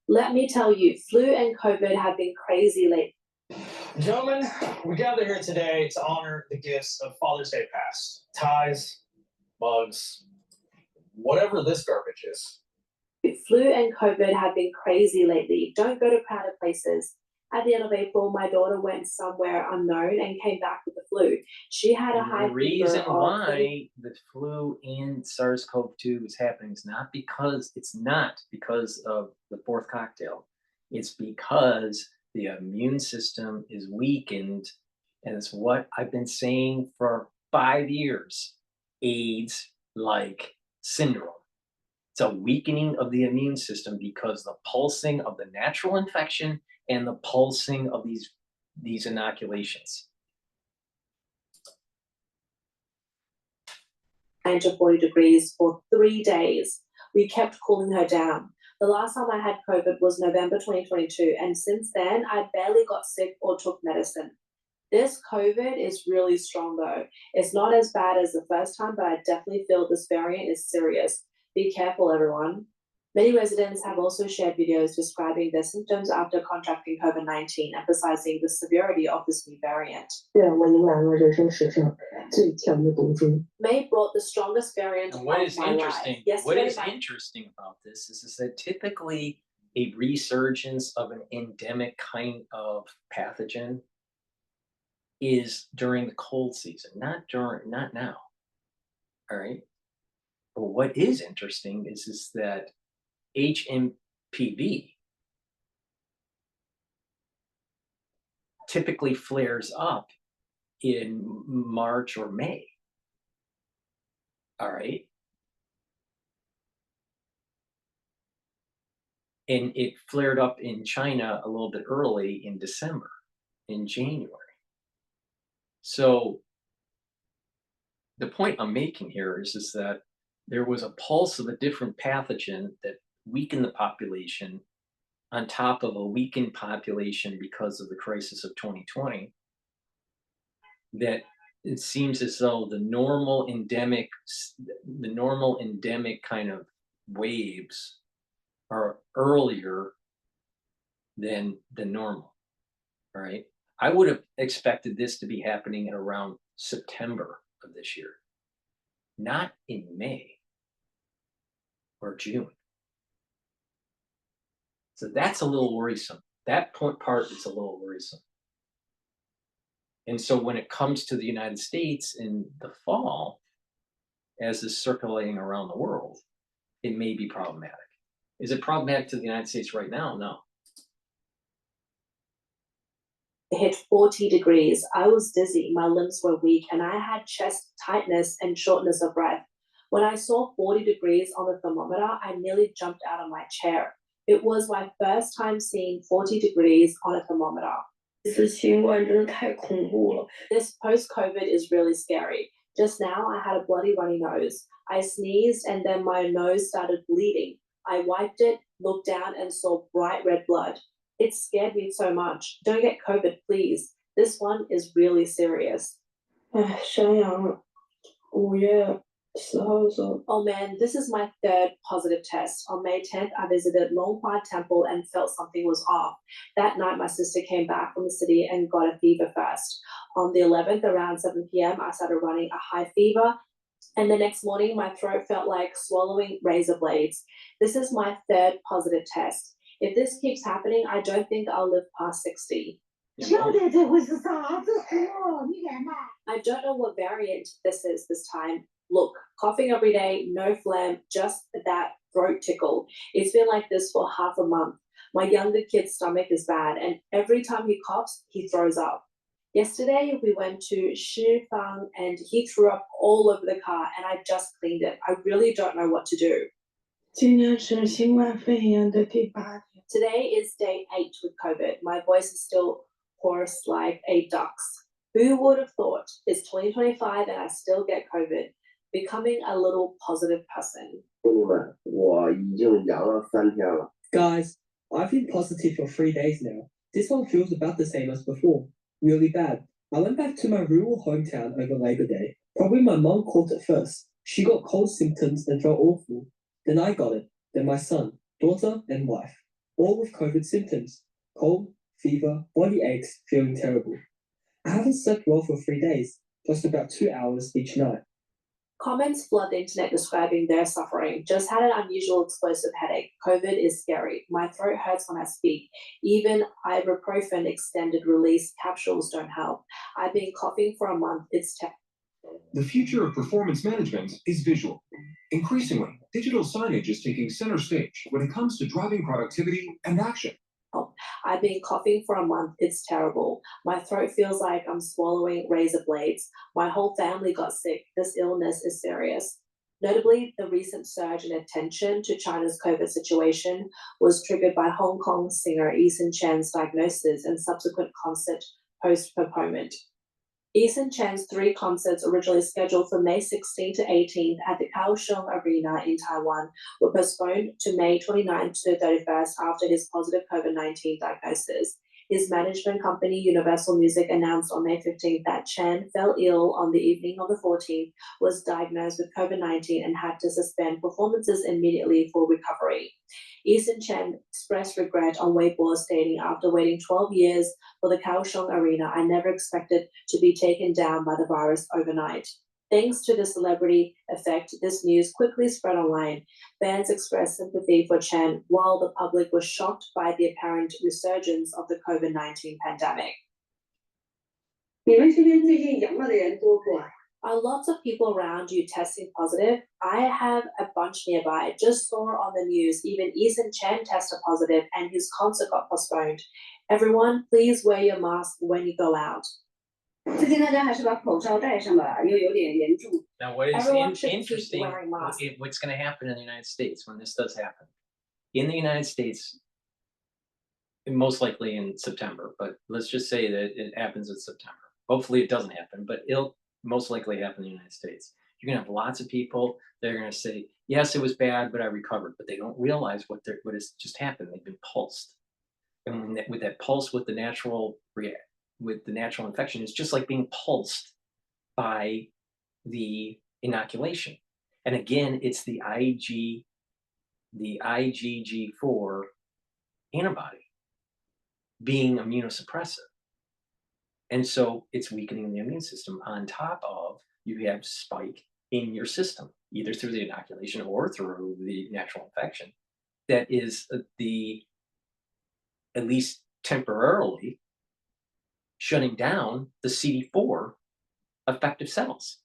Let me tell you, flu and COVID have been crazy lately. Gentlemen, we gather here today to honor the gifts of Father's Day past. Ties, mugs, whatever this garbage is. Flu and COVID have been crazy lately. Don't go to crowded places. At the end of April, my daughter went somewhere unknown and came back with the flu. She had a high The reason fever of why the flu and SARS-CoV-2 is happening is not because of the fourth cocktail. It's because the immune system is weakened, and it's what I've been saying for 5 years. AIDS-like syndrome. It's a weakening of the immune system because the pulsing of the natural infection and the pulsing of these inoculations. 40 degrees for 3 days. We kept cooling her down. The last time I had COVID was November 2022, and since then, I barely got sick or took medicine. This COVID is really strong though. It's not as bad as the first time, but I definitely feel this variant is serious. Be careful, everyone. Many residents have also shared videos describing their symptoms after contracting COVID-19, emphasizing the severity of this new variant. May brought the strongest variant And what of is my interesting, life. what is Yesterday, interesting about this is that typically a resurgence of an endemic kind of pathogen is during the cold season, not now. All right. But what is interesting is that HMPV typically flares up in March or May. All right. And it flared up in China a little bit early in December, in January. So the point I'm making here is that there was a pulse of a different pathogen that weakened the population on top of a weakened population because of the crisis of 2020, that it seems as though the normal endemic kind of waves are earlier than normal. All right. I would have expected this to be happening at around September of this year, not in May or June. So that's a little worrisome. That part is a little worrisome. And so when it comes to the United States in the fall, as is circulating around the world, it may be problematic. Is it problematic to the United States right now? No. it hit 40 degrees. I was dizzy, my limbs were weak, and I had chest tightness and shortness of breath. When I saw 40 degrees on the thermometer, I nearly jumped out of my chair. It was my first time seeing 40 degrees on a thermometer. This post-COVID is really scary. Just now, I had a bloody runny nose. I sneezed and then my nose started bleeding. I wiped it, looked down and saw bright red blood. It scared me so much. Don't get COVID, please. This one is really serious. Oh man, this is my third positive test. On May 10th, I visited Longpa Temple and felt something was off. That night, my sister came back from the city and got a fever first. On the 11th, around 7 p.m., I started running a high fever. And the next morning, my throat felt like swallowing razor blades. This is my third positive test. If this keeps happening, I don't think I'll live past 60. I don't know what variant this is this time. Look, coughing every day, no phlegm, just that throat tickle. It's been like this for half a month. My younger kid's stomach is bad, and every time he coughs, he throws up. Yesterday, we went to Shifang, and he threw up all over the car, and I just cleaned it. I really don't know what to do. Today is day 8 with COVID. My voice is still hoarse like a duck's. Who would have thought? It's 2025 and I still get COVID. Becoming a little positive person. Guys, I've been positive for 3 days now. This one feels about the same as before. Really bad. I went back to my rural hometown over Labor Day. Probably my mom caught it first. She got cold symptoms and felt awful. Then I got it. Then my son, daughter, and wife. All with COVID symptoms. Cold, fever, body aches, feeling terrible. I haven't slept well for 3 days, just about 2 hours each night. Comments flood the internet describing their suffering. Just had an unusual explosive headache. COVID is scary. My throat hurts when I speak. Even ibuprofen extended release capsules don't help. I've been coughing for a month. It's The future of performance management is visual. Increasingly, digital signage is taking center stage when it comes to driving productivity and action. I've been coughing for a month. It's terrible. My throat feels like I'm swallowing razor blades. My whole family got sick. This illness is serious. Notably, the recent surge in attention to China's COVID situation was triggered by Hong Kong singer Eason Chen's diagnosis and subsequent concert postponement. Eason Chen's 3 concerts originally scheduled for May 16 to 18 at the Kaohsiung Arena in Taiwan were postponed to May 29 to 31st after his positive COVID-19 diagnosis. His management company, Universal Music, announced on May 15 that Chen fell ill on the evening of the 14th, was diagnosed with COVID-19, and had to suspend performances immediately for recovery. Eason Chen expressed regret on Weibo, stating, "After waiting 12 years for the Kaohsiung Arena, I never expected to be taken down by the virus overnight." Thanks to the celebrity effect, this news quickly spread online. Fans expressed sympathy for Chen, while the public was shocked by the apparent resurgence of the COVID-19 pandemic. 你们这边最近阳了的人多不啊？ Are lots of people around you testing positive? I have a bunch nearby. Just saw on the news, even Eason Chen tested positive and his concert got postponed. Everyone, please wear your mask when you go out. 最近大家还是把口罩戴上吧，又有点严重。 Now, what is Everyone should keep interesting, wearing masks. what's going to happen in the United States when this does happen? In the United States, most likely in September, but let's just say that it happens in September. Hopefully it doesn't happen, but it'll most likely happen in the United States. You're going to have lots of people, they're going to say, yes, it was bad, but I recovered. But they don't realize what has just happened. They've been pulsed. And with that pulse, with the natural infection, it's just like being pulsed by the inoculation. And again, it's the IgG4 antibody being immunosuppressive. And so it's weakening the immune system on top of you have spike in your system, either through the inoculation or through the natural infection, that is at least temporarily shutting down the CD4 effective cells,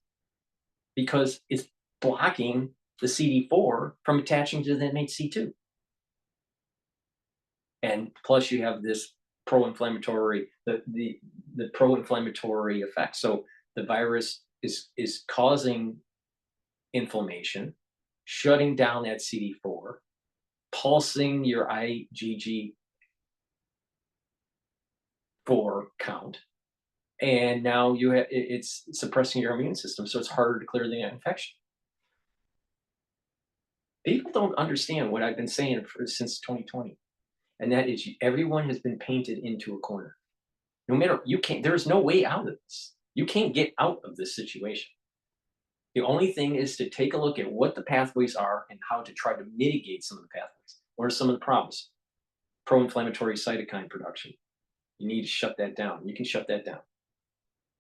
because it's blocking the CD4 from attaching to the MHC2. And plus you have this pro-inflammatory, the pro-inflammatory effect. So the virus is causing inflammation, shutting down that CD4, pulsing your IgG4 count, and now it's suppressing your immune system, so it's harder to clear the infection. People don't understand what I've been saying since 2020, and that is everyone has been painted into a corner. No matter, there's no way out of this. You can't get out of this situation. The only thing is to take a look at what the pathways are and how to try to mitigate some of the pathways. What are some of the problems? Pro-inflammatory cytokine production. You need to shut that down. You can shut that down.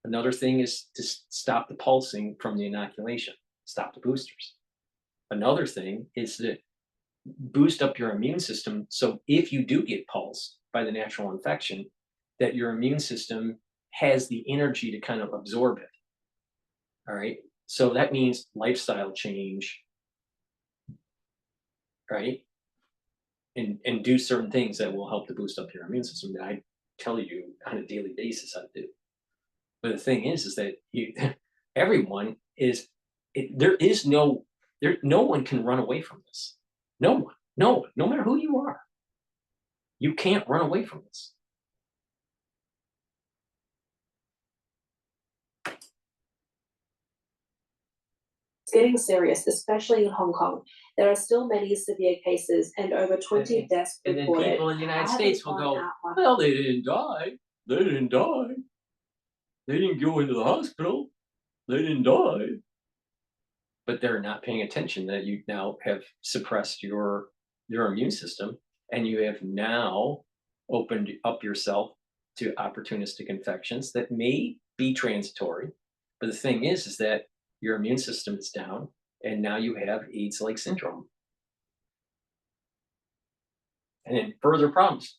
Another thing is to stop the pulsing from the inoculation, stop the boosters. Another thing is to boost up your immune system, so if you do get pulsed by the natural infection, that your immune system has the energy to kind of absorb it. All right. So that means lifestyle change, right? And do certain things that will help to boost up your immune system that I tell you on a daily basis how to do. But the thing is that everyone is, no one can run away from this. No one, no matter who you are, you can't run away from this. It's getting serious, especially in Hong Kong. There are still many severe cases and over 20 deaths And then reported. people in the United I States will haven't go, gone out well, they didn't die. They didn't die. They didn't go into the hospital. They didn't die. But they're not paying attention that you now have suppressed your immune system, and you have now opened up yourself to opportunistic infections that may be transitory. But the thing is that your immune system is down, and now you have AIDS-like syndrome. And then further problems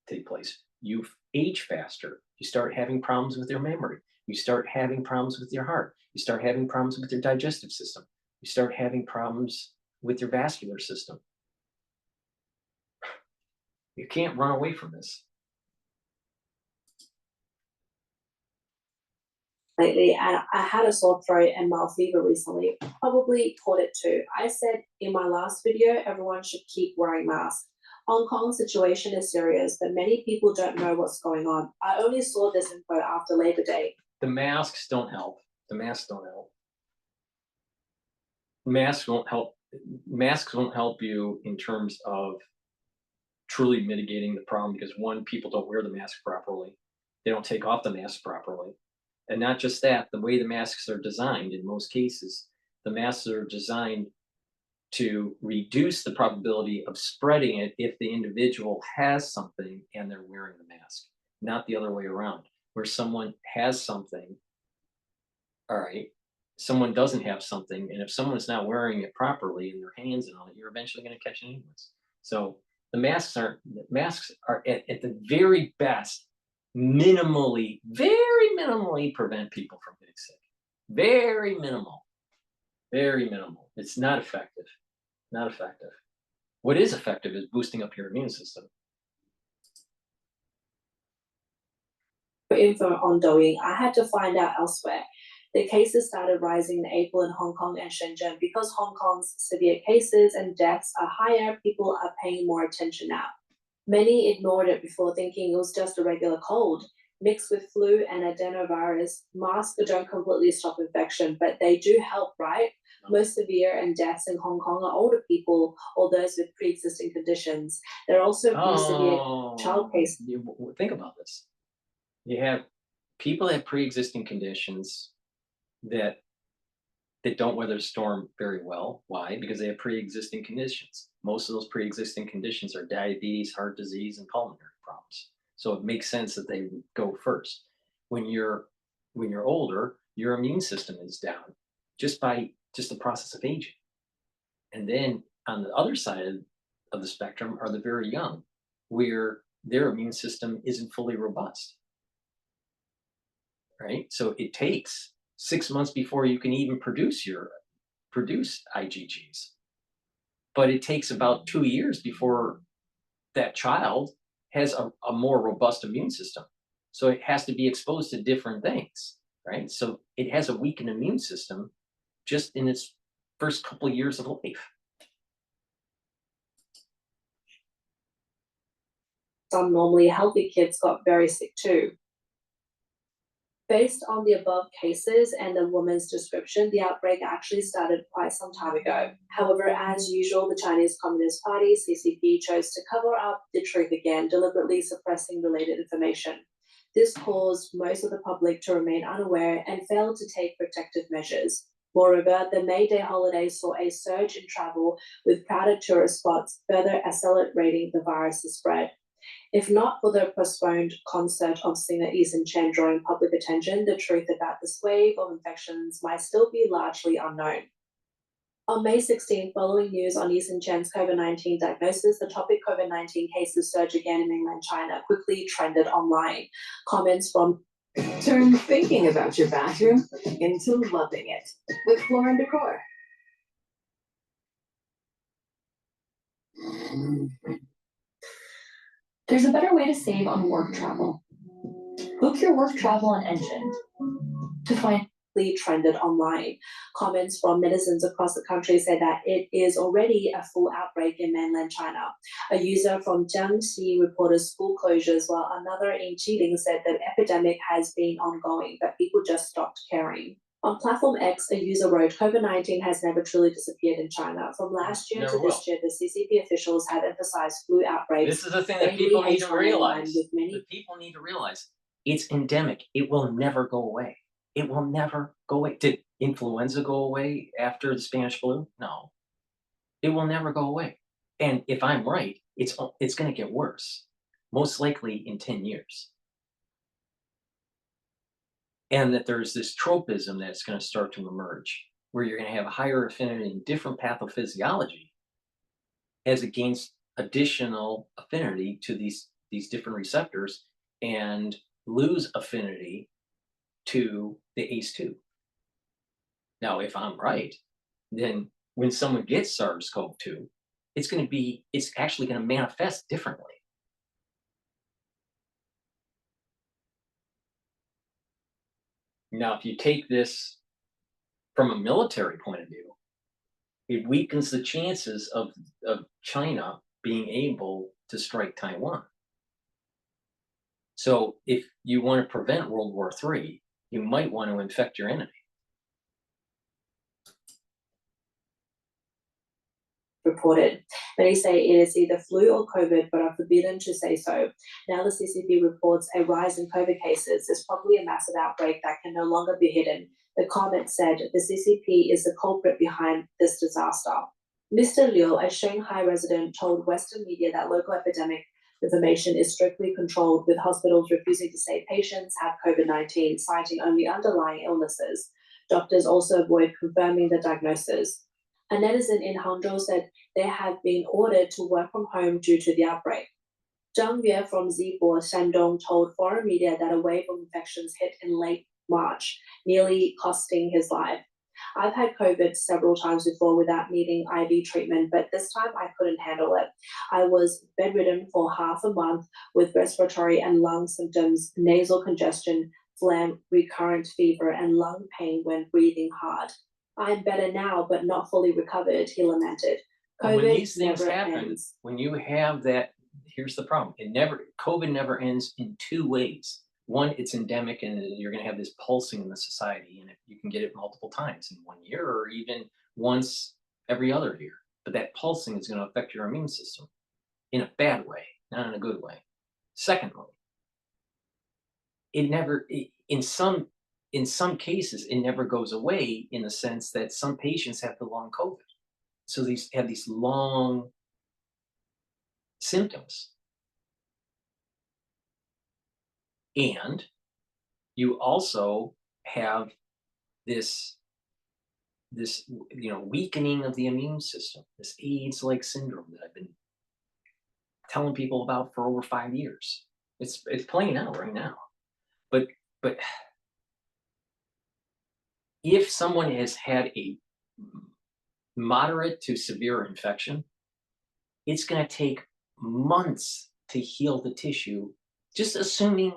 take place. You age faster. You start having problems with your memory. You start having problems with your heart. You start having problems with your digestive system. You start having problems with your vascular system. You can't run away from this. Lately, and I had a sore throat and mild fever recently. Probably caught it too. I said in my last video, everyone should keep wearing masks. Hong Kong's situation is serious, but many people don't know what's going on. I only saw this info after Labor Day. The masks don't help. The masks don't help. Masks won't help. Masks won't help you in terms of truly mitigating the problem, because one, people don't wear the mask properly. They don't take off the mask properly. And not just that, the way the masks are designed, in most cases, the masks are designed to reduce the probability of spreading it if the individual has something and they're wearing the mask, not the other way around, where someone has something, all right, someone doesn't have something, and if someone's not wearing it properly in their hands and all that, you're eventually going to catch it anyways. So the masks are at the very best, very minimally prevent people from getting sick. Very minimal. Very minimal. It's not effective. Not effective. What is effective is boosting up your immune system. For info on Douyin, I had to find out elsewhere. The cases started rising in April in Hong Kong and Shenzhen. Because Hong Kong's severe cases and deaths are higher, people are paying more attention now. Many ignored it before, thinking it was just a regular cold. Mixed with flu and adenovirus, masks don't completely stop infection, but they do help, right? Most severe and deaths in Hong Kong are older people or those with pre-existing conditions. There are also severe child cases. Think about this. You have people that have pre-existing conditions that don't weather the storm very well. Why? Because they have pre-existing conditions. Most of those pre-existing conditions are diabetes, heart disease, and pulmonary problems. So it makes sense that they would go first. When you're older, your immune system is down just by the process of aging. And then on the other side of the spectrum are the very young, where their immune system isn't fully robust. Right? So it takes 6 months before you can even produce IgGs. But it takes about 2 years before that child has a more robust immune system. So it has to be exposed to different things, right? So it has a weakened immune system just in its first couple of years of life. Some normally healthy kids got very sick too. Based on the above cases and the woman's description, the outbreak actually started quite some time ago. However, as usual, the Chinese Communist Party, CCP, chose to cover up the truth again, deliberately suppressing related information. This caused most of the public to remain unaware and failed to take protective measures. Moreover, the May Day holiday saw a surge in travel, with crowded tourist spots further accelerating the virus's spread. If not for the postponed concert of singer Eason Chen drawing public attention, the truth about this wave of infections might still be largely unknown. On May 16, following news on Eason Chen's COVID-19 diagnosis, the topic COVID-19 cases surge again in mainland China quickly trended online. Comments from Turn thinking about your bathroom into loving it with Floor and Decor. There's a better way to save on work travel. Book your work travel on Engine to find trended online. Comments from netizens across the country say that it is already a full outbreak in mainland China. A user from Jiangxi reported school closures, while another in Jilin said the epidemic has been ongoing, but people just stopped caring. On platform X, a user wrote, COVID-19 has never truly disappeared in China. From last year to this year, the CCP officials have emphasized flu outbreaks. This is the thing that people need to realize. People need to realize it's endemic. It will never go away. It will never go away. Did influenza go away after the Spanish flu? No. It will never go away. And if I'm right, it's going to get worse, most likely in 10 years. And that there's this tropism that's going to start to emerge, where you're going to have a higher affinity in different pathophysiology as it gains additional affinity to these different receptors and lose affinity to the ACE2. Now, if I'm right, then when someone gets SARS-CoV-2, it's actually going to manifest differently. Now, if you take this from a military point of view, it weakens the chances of China being able to strike Taiwan. So if you want to prevent World War III, you might want to infect your enemy. Reported. Many say it is either flu or COVID, but are forbidden to say so. Now the CCP reports a rise in COVID cases. There's probably a massive outbreak that can no longer be hidden. The comment said the CCP is the culprit behind this disaster. Mr. Liu, a Shanghai resident, told Western media that local epidemic information is strictly controlled, with hospitals refusing to say patients have COVID-19, citing only underlying illnesses. Doctors also avoid confirming the diagnosis. A netizen in Hangzhou said they have been ordered to work from home due to the outbreak. Zhang Yue from Zibo, Shandong, told foreign media that a wave of infections hit in late March, nearly costing his life. I've had COVID several times before without needing IV treatment, but this time I couldn't handle it. I was bedridden for half a month with respiratory and lung symptoms, nasal congestion, phlegm, recurrent fever, and lung pain when breathing hard. I'm better now, but not fully recovered, he lamented. When COVID these things never happen, ends. when you have that, here's the problem. COVID never ends in two ways. One, it's endemic and you're going to have this pulsing in the society, and you can get it multiple times in 1 year or even once every other year. But that pulsing is going to affect your immune system in a bad way, not in a good way. Secondly, in some cases, it never goes away, in the sense that some patients have the long COVID. So these have these long symptoms. And you also have this weakening of the immune system, this AIDS-like syndrome that I've been telling people about for over 5 years. It's playing out right now. But if someone has had a moderate to severe infection, it's going to take months to heal the tissue, just assuming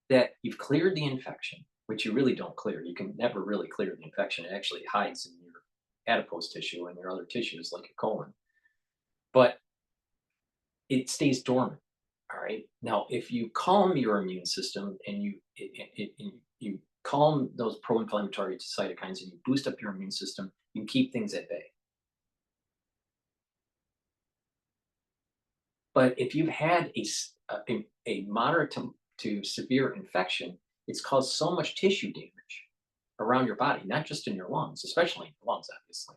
that you've cleared the infection, which you really don't clear. You can never really clear the infection. It actually hides in your adipose tissue and your other tissues like your colon. But it stays dormant. All right. Now, if you calm your immune system and you calm those pro-inflammatory cytokines and you boost up your immune system, you can keep things at bay. But if you've had a moderate to severe infection, it's caused so much tissue damage around your body, not just in your lungs, especially in your lungs, obviously.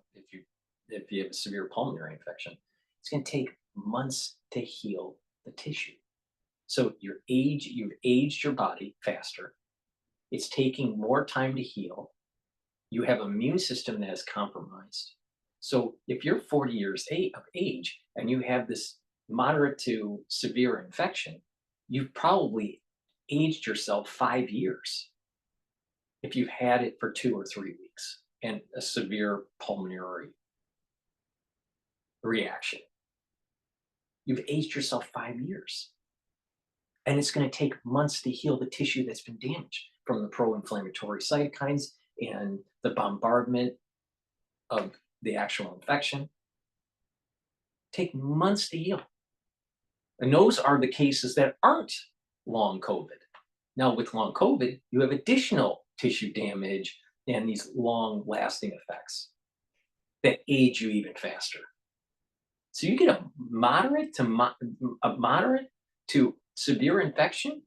If you have a severe pulmonary infection, it's going to take months to heal the tissue. So you've aged your body faster. It's taking more time to heal. You have an immune system that is compromised. So if you're 40 years of age and you have this moderate to severe infection, you've probably aged yourself 5 years if you've had it for 2 or 3 weeks and a severe pulmonary reaction. You've aged yourself 5 years. And it's going to take months to heal the tissue that's been damaged from the pro-inflammatory cytokines and the bombardment of the actual infection. Take months to heal. And those are the cases that aren't long COVID. Now, with long COVID, you have additional tissue damage and these long-lasting effects that age you even faster. So you get a moderate to severe infection,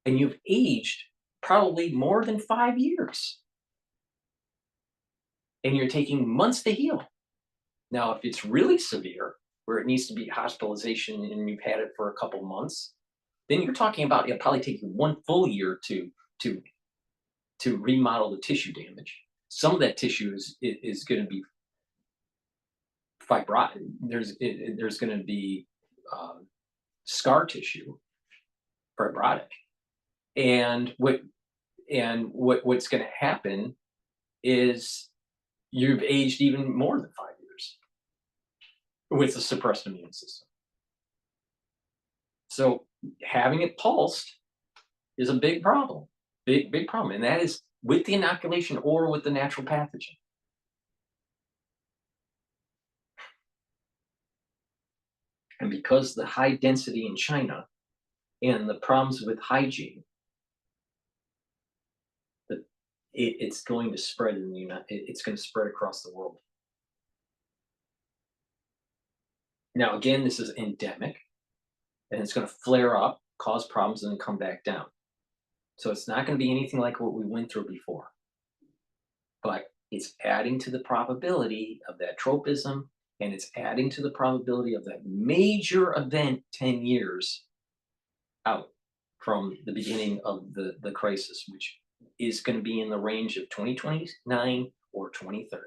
and you've aged probably more than 5 years. And you're taking months to heal. Now, if it's really severe, where it needs to be hospitalization and you've had it for a couple months, then you're talking about it'll probably take you 1 full year to to remodel the tissue damage. Some of that tissue is going to be fibrotic. There's going to be scar tissue, fibrotic, and what's going to happen is you've aged even more than 5 years with a suppressed immune system. So having it pulsed is a big problem, big problem, and that is with the inoculation or with the natural pathogen. And because the high density in China and the problems with hygiene, it's going to spread it's going to spread across the world. Now, again, this is endemic, and it's going to flare up, cause problems, and then come back down. So it's not going to be anything like what we went through before. But it's adding to the probability of that tropism, and it's adding to the probability of that major event 10 years out from the beginning of the crisis, which is going to be in the range of 2029 or 2030.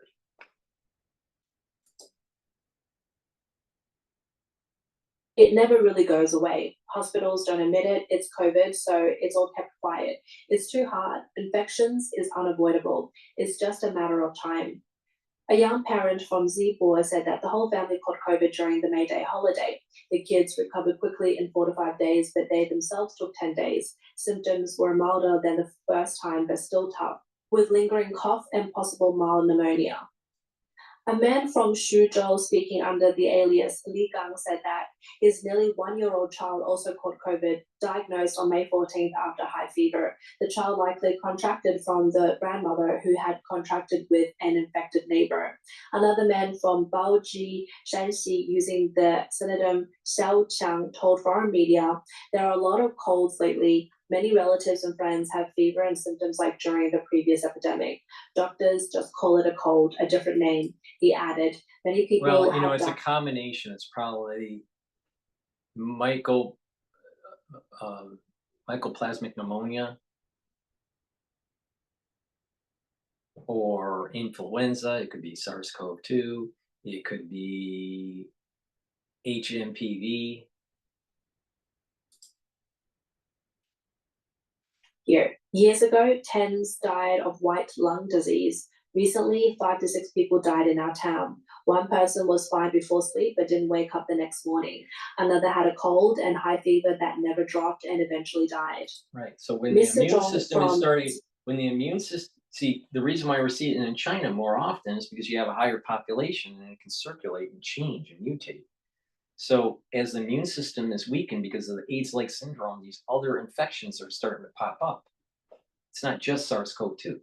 It never really goes away. Hospitals don't admit it. It's COVID, so it's all kept quiet. It's too hard. Infections is unavoidable. It's just a matter of time. A young parent from Zibo said that the whole family caught COVID during the May Day holiday. The kids recovered quickly in 4 to 5 days, but they themselves took 10 days. Symptoms were milder than the first time, but still tough, with lingering cough and possible mild pneumonia. A man from Suzhou, speaking under the alias Li Gang, said that his nearly 1-year-old child also caught COVID, diagnosed on May 14th after high fever. The child likely contracted from the grandmother who had contracted with an infected neighbor. Another man from Baoji, Shanxi, using the synonym Xiaoqiang, told foreign media, "There are a lot of colds lately. Many relatives and friends have fever and symptoms like during the previous epidemic. Doctors just call it a cold, a different name." He added, "Many people Well, you know, have it's a combination. It's probably mycoplasmic pneumonia or influenza. It could be SARS-CoV-2. It could be HMPV. Here. Years ago, tens died of white lung disease. Recently, 5 to 6 people died in our town. One person was fine before sleep but didn't wake up the next morning. Another had a cold and high fever that never dropped and eventually died. Right. So when Mr. the immune Zhong system is from- starting, when the immune system, see, the reason why we're seeing it in China more often is because you have a higher population and it can circulate and change and mutate. So as the immune system is weakened because of the AIDS-like syndrome, these other infections are starting to pop up. It's not just SARS-CoV-2.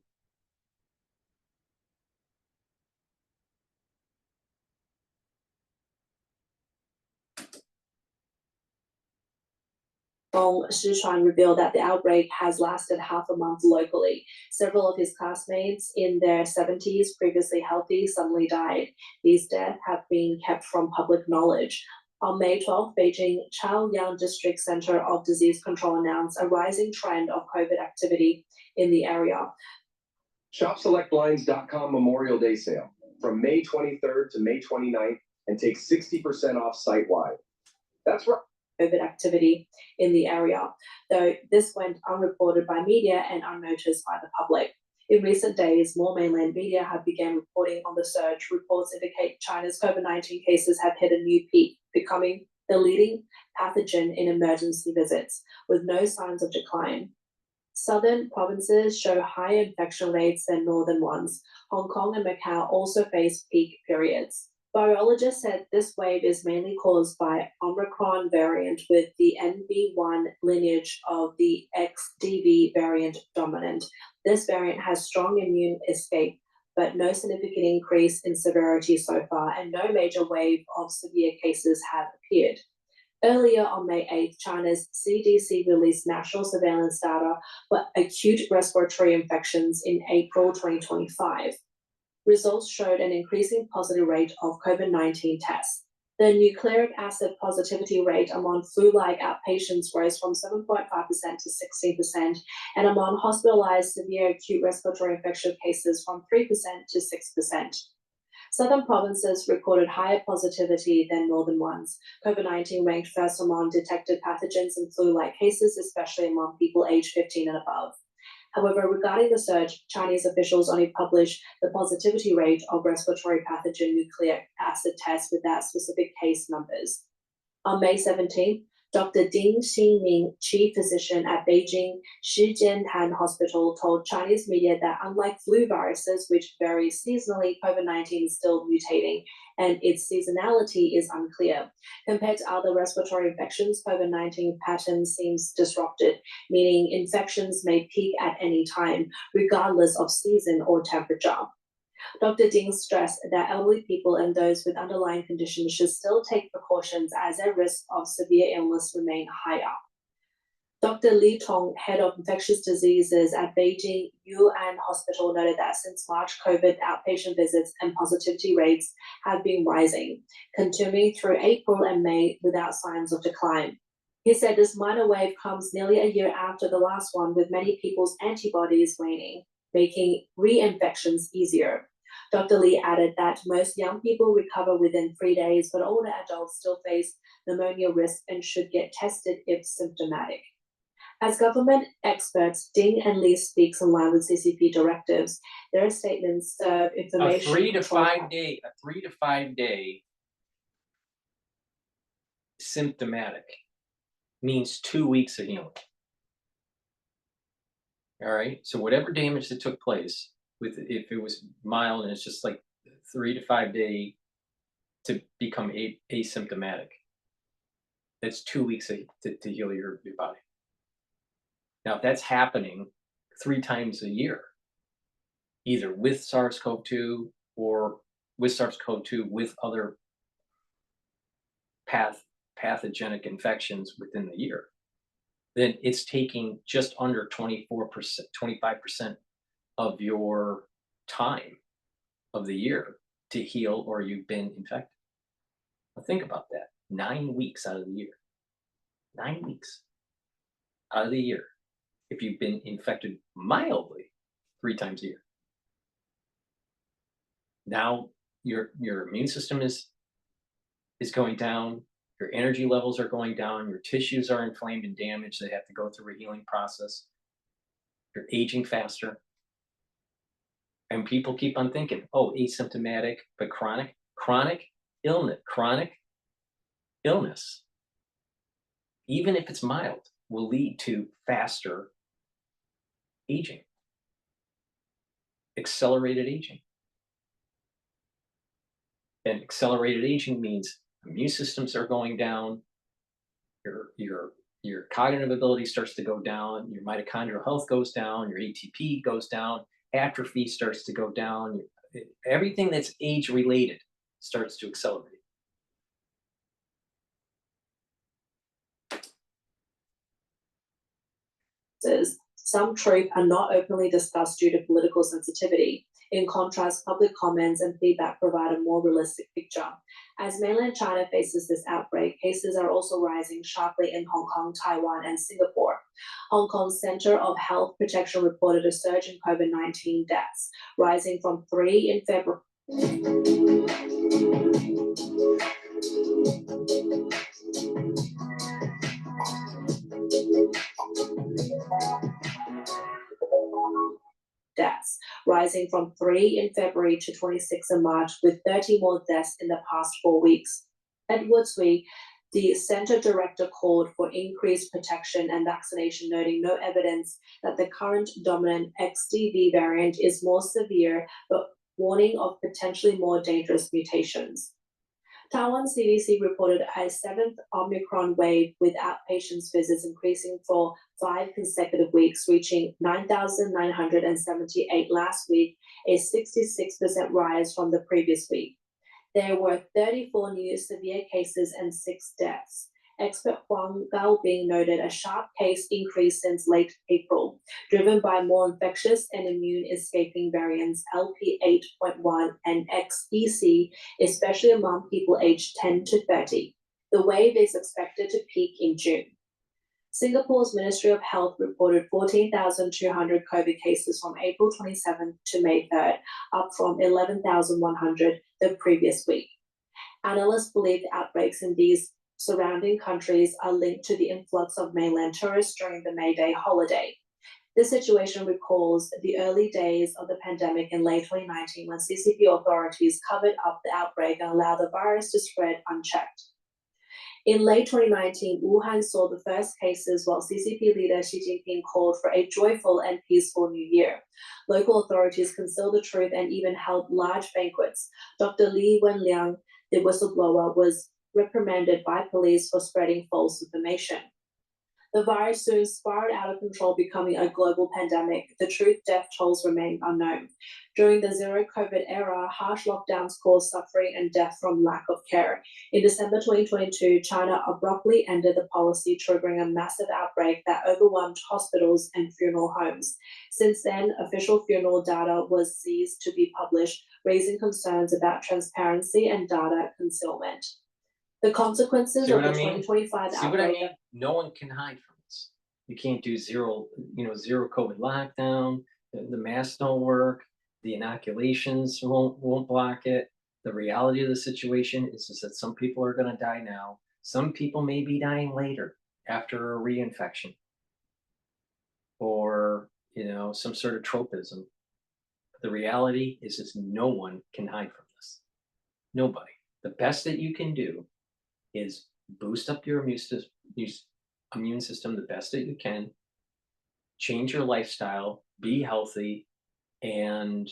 Gong Sichuan revealed that the outbreak has lasted half a month locally. Several of his classmates in their 70s, previously healthy, suddenly died. These deaths have been kept from public knowledge. On May 12th, Beijing Chaoyang District Center of Disease Control announced a rising trend of COVID activity in the area. Shop SelectBlinds.com Memorial Day sale from May 23rd to May 29th and take 60% off site-wide. That's right. COVID activity in the area, though this went unreported by media and unnoticed by the public. In recent days, more mainland media have begun reporting on the surge. Reports indicate China's COVID-19 cases have hit a new peak, becoming the leading pathogen in emergency visits, with no signs of decline. Southern provinces show higher infection rates than northern ones. Hong Kong and Macau also face peak periods. Virologists said this wave is mainly caused by Omicron variant, with the NV1 lineage of the XDV variant dominant. This variant has strong immune escape, but no significant increase in severity so far, and no major wave of severe cases have appeared. Earlier on May 8th, China's CDC released national surveillance data for acute respiratory infections in April 2025. Results showed an increasing positive rate of COVID-19 tests. The nucleic acid positivity rate among flu-like outpatients rose from 7.5% to 16%, and among hospitalized severe acute respiratory infection cases from 3% to 6%. Southern provinces recorded higher positivity than northern ones. COVID-19 ranked first among detected pathogens and flu-like cases, especially among people aged 15 and above. However, regarding the surge, Chinese officials only published the positivity rate of respiratory pathogen nucleic acid tests without specific case numbers. On May 17th, Dr. Ding Xinming, chief physician at Beijing Shijiantan Hospital, told Chinese media that unlike flu viruses, which vary seasonally, COVID-19 is still mutating, and its seasonality is unclear. Compared to other respiratory infections, COVID-19 pattern seems disrupted, meaning infections may peak at any time, regardless of season or temperature. Dr. Ding stressed that elderly people and those with underlying conditions should still take precautions as their risk of severe illness remain higher. Dr. Li Tong, head of infectious diseases at Beijing Yuan Hospital, noted that since March, COVID outpatient visits and positivity rates have been rising, continuing through April and May without signs of decline. He said this minor wave comes nearly a year after the last one, with many people's antibodies waning, making reinfections easier. Dr. Li added that most young people recover within 3 days, but older adults still face pneumonia risk and should get tested if symptomatic. As government experts, Ding and Li speaks in line with CCP directives. Their statements serve information. A 3 to 5 day symptomatic means 2 weeks of healing. All right. So whatever damage that took place, with if it was mild and it's just like 3 to 5 day to become asymptomatic, that's 2 weeks to heal your body. Now, if that's happening 3 times a year, either with SARS-CoV-2 or with SARS-CoV-2 with other pathogenic infections within the year, then it's taking just under 24%, 25% of your time of the year to heal or you've been infected. Now think about that. 9 weeks out of the year. 9 weeks out of the year if you've been infected mildly 3 times a year. Now your immune system is going down, your energy levels are going down, your tissues are inflamed and damaged, they have to go through a healing process. You're aging faster. And people keep on thinking, oh, asymptomatic, but chronic illness, even if it's mild, will lead to faster aging, accelerated aging. And accelerated aging means immune systems are going down, your cognitive ability starts to go down, your mitochondrial health goes down, your ATP goes down, atrophy starts to go down, everything that's age related starts to accelerate. Some truth are not openly discussed due to political sensitivity. In contrast, public comments and feedback provide a more realistic picture. As mainland China faces this outbreak, cases are also rising sharply in Hong Kong, Taiwan, and Singapore. Hong Kong's Center of Health Protection reported a surge in COVID-19 deaths, rising from 3 in February. Deaths, rising from 3 in February to 26 in March, with 30 more deaths in the past 4 weeks. Edward Sui, the center director, called for increased protection and vaccination, noting no evidence that the current dominant XBB variant is more severe, but warning of potentially more dangerous mutations. Taiwan CDC reported a 7th Omicron wave, with outpatients visits increasing for 5 consecutive weeks, reaching 9,978 last week, a 66% rise from the previous week. There were 34 new severe cases and 6 deaths. expert Huang Gaobing noted a sharp case increase since late April, driven by more infectious and immune escaping variants LP8.1 and XEC, especially among people aged 10 to 30. The wave is expected to peak in June. Singapore's Ministry of Health reported 14,200 COVID cases from April 27 to May 3rd, up from 11,100 the previous week. Analysts believe the outbreaks in these surrounding countries are linked to the influx of mainland tourists during the May Day holiday. This situation recalls the early days of the pandemic in late 2019 when CCP authorities covered up the outbreak and allowed the virus to spread unchecked. In late 2019, Wuhan saw the first cases while CCP leader Xi Jinping called for a joyful and peaceful new year. Local authorities concealed the truth and even held large banquets. Dr. Li Wenliang, the whistleblower, was reprimanded by police for spreading false information. The virus soon spiraled out of control, becoming a global pandemic. The true death tolls remain unknown. During the zero COVID era, harsh lockdowns caused suffering and death from lack of care. In December 2022, China abruptly ended the policy, triggering a massive outbreak that overwhelmed hospitals and funeral homes. Since then, official funeral data was ceased to be published, raising concerns about transparency and data concealment. The consequences of the 2025 outbreak. No one can hide from this. You can't do zero COVID lockdown. The masks don't work. The inoculations won't block it. The reality of the situation is that some people are going to die now. Some people may be dying later after a reinfection or some sort of tropism. The reality is no one can hide from this. Nobody. The best that you can do is boost up your immune system the best that you can, change your lifestyle, be healthy, and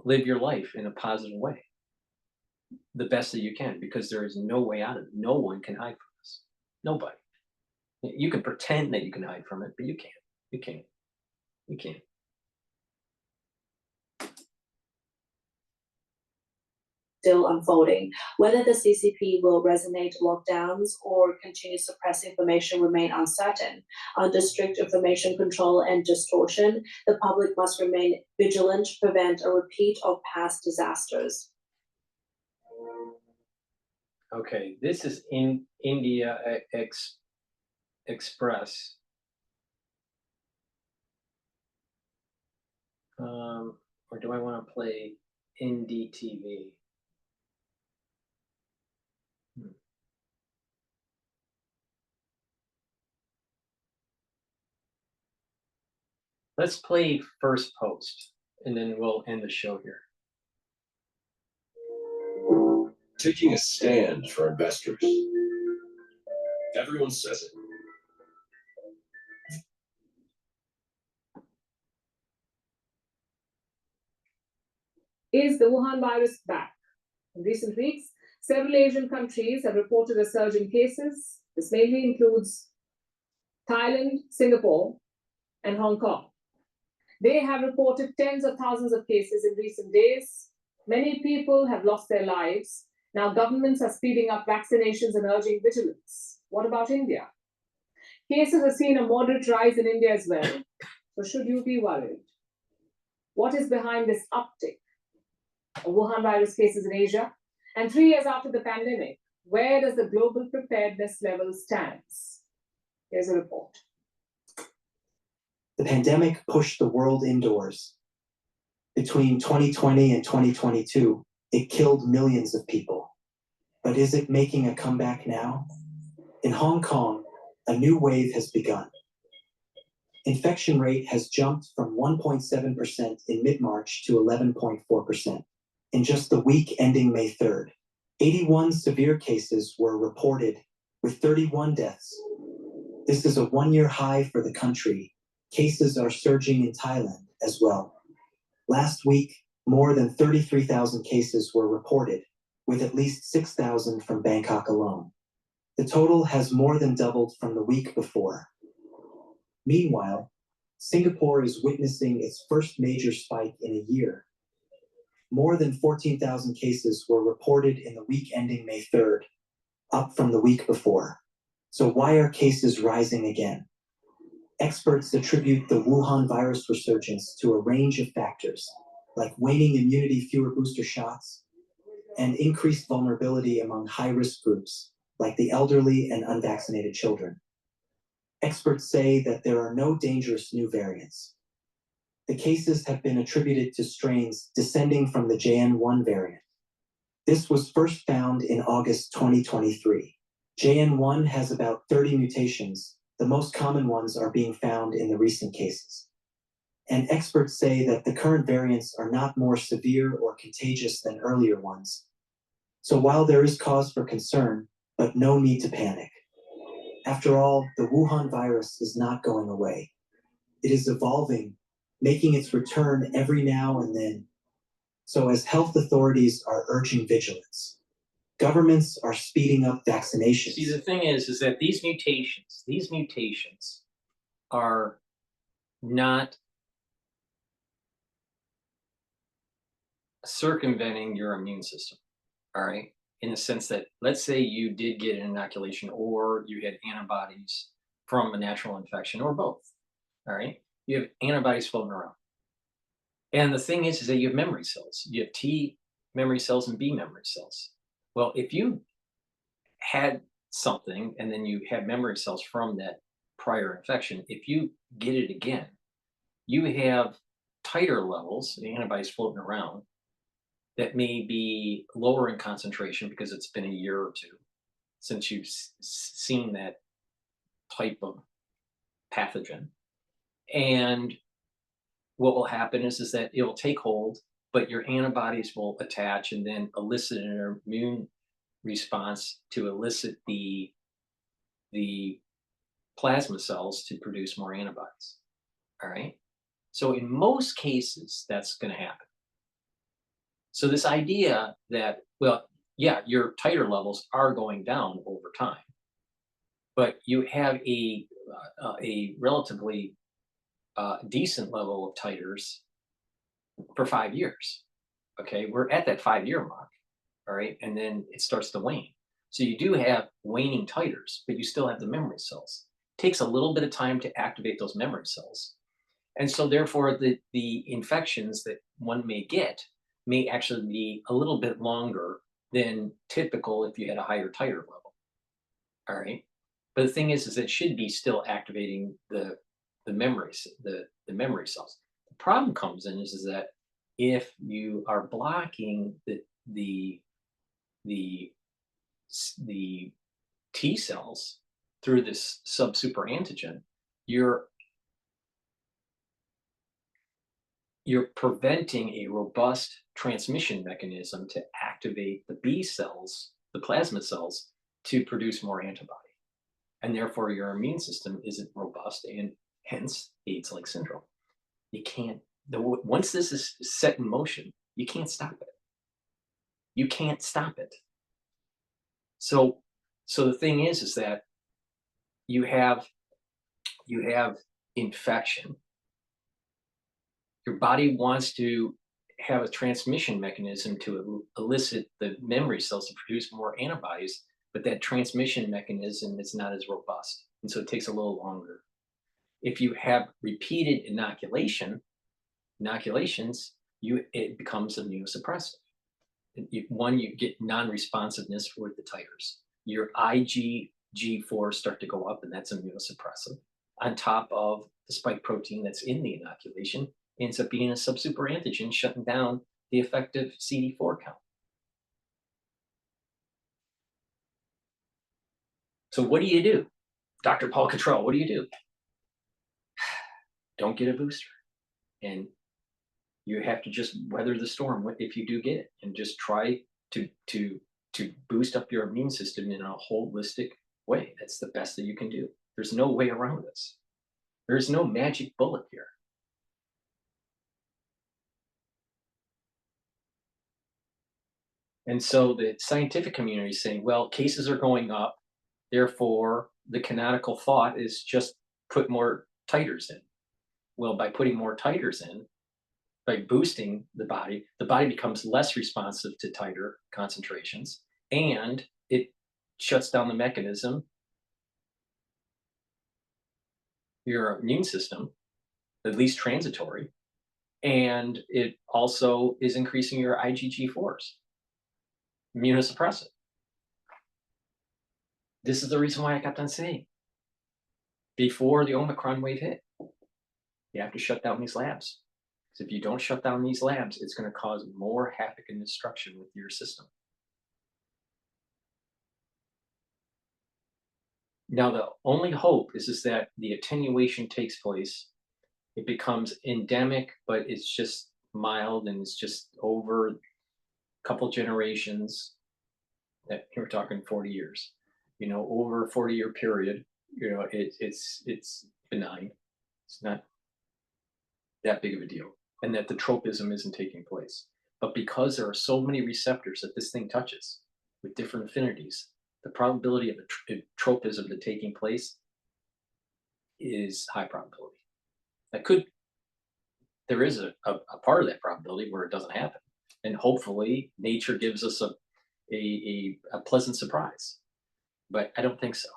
live your life in a positive way the best that you can, because there is no way out of it. No one can hide from this. Nobody. You can pretend that you can hide from it, but you can't. You can't. You can't. Still unfolding. Whether the CCP will resonate lockdowns or continue to suppress information remain uncertain. Under strict information control and distortion, the public must remain vigilant to prevent a repeat of past disasters. Okay, this is in India Express. Or do I want to play NDTV? Let's play first post, and then we'll end the show here. Taking a stand for investors. Everyone says it. Is the Wuhan virus back? In recent weeks, several Asian countries have reported a surge in cases. This mainly includes Thailand, Singapore, and Hong Kong. They have reported tens of thousands of cases in recent days. Many people have lost their lives. Now governments are speeding up vaccinations and urging vigilance. What about India? Cases have seen a moderate rise in India as well. So should you be worried? What is behind this uptick of Wuhan virus cases in Asia? And 3 years after the pandemic, where does the global preparedness level stand? Here's a report. The pandemic pushed the world indoors. Between 2020 and 2022, it killed millions of people. But is it making a comeback now? In Hong Kong, a new wave has begun. Infection rate has jumped from 1.7% in mid-March to 11.4%. In just the week ending May 3rd, 81 severe cases were reported, with 31 deaths. This is a one-year high for the country. Cases are surging in Thailand as well. Last week, more than 33,000 cases were reported, with at least 6,000 from Bangkok alone. The total has more than doubled from the week before. Meanwhile, Singapore is witnessing its first major spike in a year. More than 14,000 cases were reported in the week ending May 3rd, up from the week before. So why are cases rising again? Experts attribute the Wuhan virus resurgence to a range of factors, like waning immunity, fewer booster shots, and increased vulnerability among high-risk groups, like the elderly and unvaccinated children. Experts say that there are no dangerous new variants. The cases have been attributed to strains descending from the JN1 variant. This was first found in August 2023. JN1 has about 30 mutations. The most common ones are being found in the recent cases. And experts say that the current variants are not more severe or contagious than earlier ones. So while there is cause for concern, but no need to panic. After all, the Wuhan virus is not going away. It is evolving, making its return every now and then. So as health authorities are urging vigilance, governments are speeding up vaccinations. See, the thing is that these mutations are not circumventing your immune system, all right? In the sense that, let's say you did get an inoculation or you had antibodies from a natural infection or both, all right? You have antibodies floating around. And the thing is that you have memory cells. You have T memory cells and B memory cells. Well, if you had something and then you had memory cells from that prior infection, if you get it again, you have titer levels, the antibodies floating around, that may be lower in concentration because it's been a year or two since you've seen that type of pathogen. And what will happen is that it will take hold, but your antibodies will attach and then elicit an immune response to elicit the plasma cells to produce more antibodies. All right. So in most cases, that's going to happen. So this idea that, well, yeah, your titer levels are going down over time, but you have a relatively decent level of titers for 5 years. Okay, we're at that 5-year mark. All right, and then it starts to wane. So you do have waning titers, but you still have the memory cells. It takes a little bit of time to activate those memory cells. And so therefore the infections that one may get may actually be a little bit longer than typical if you had a higher titer level. All right. But the thing is it should be still activating the memories, the memory cells. The problem comes in is that if you are blocking the T cells through this sub-super antigen, you're preventing a robust transmission mechanism to activate the B cells, the plasma cells, to produce more antibody. And therefore your immune system isn't robust, and hence AIDS-like syndrome. You can't, once this is set in motion, you can't stop it. You can't stop it. So the thing is that you have infection. Your body wants to have a transmission mechanism to elicit the memory cells to produce more antibodies, but that transmission mechanism is not as robust. And so it takes a little longer. If you have repeated inoculations, it becomes immunosuppressive. You get non-responsiveness with the titers. Your IgG4 start to go up, and that's immunosuppressive. On top of the spike protein that's in the inoculation, ends up being a sub-super antigen shutting down the effective CD4 count. So what do you do? Dr. Paul Cottrell, what do you do? Don't get a booster. And you have to just weather the storm if you do get it, and just try to boost up your immune system in a holistic way. That's the best that you can do. There's no way around this. There's no magic bullet here. And so the scientific community is saying, well, cases are going up, therefore the canonical thought is just put more titers in. Well, by putting more titers in, by boosting the body becomes less responsive to titer concentrations, and it shuts down the mechanism, your immune system, at least transitory, and it also is increasing your IgG4s, immunosuppressant. This is the reason why I kept on saying, before the Omicron wave hit, you have to shut down these labs. Because if you don't shut down these labs, it's going to cause more havoc and destruction with your system. Now, the only hope is that the attenuation takes place. It becomes endemic, but it's just mild and it's just over a couple generations. That we're talking 40 years. You know, over a 40-year period, you know, it's benign. It's not that big of a deal, and that the tropism isn't taking place. But because there are so many receptors that this thing touches with different affinities, the probability of a tropism to taking place is high probability. There is a part of that probability where it doesn't happen. And hopefully nature gives us a pleasant surprise. But I don't think so.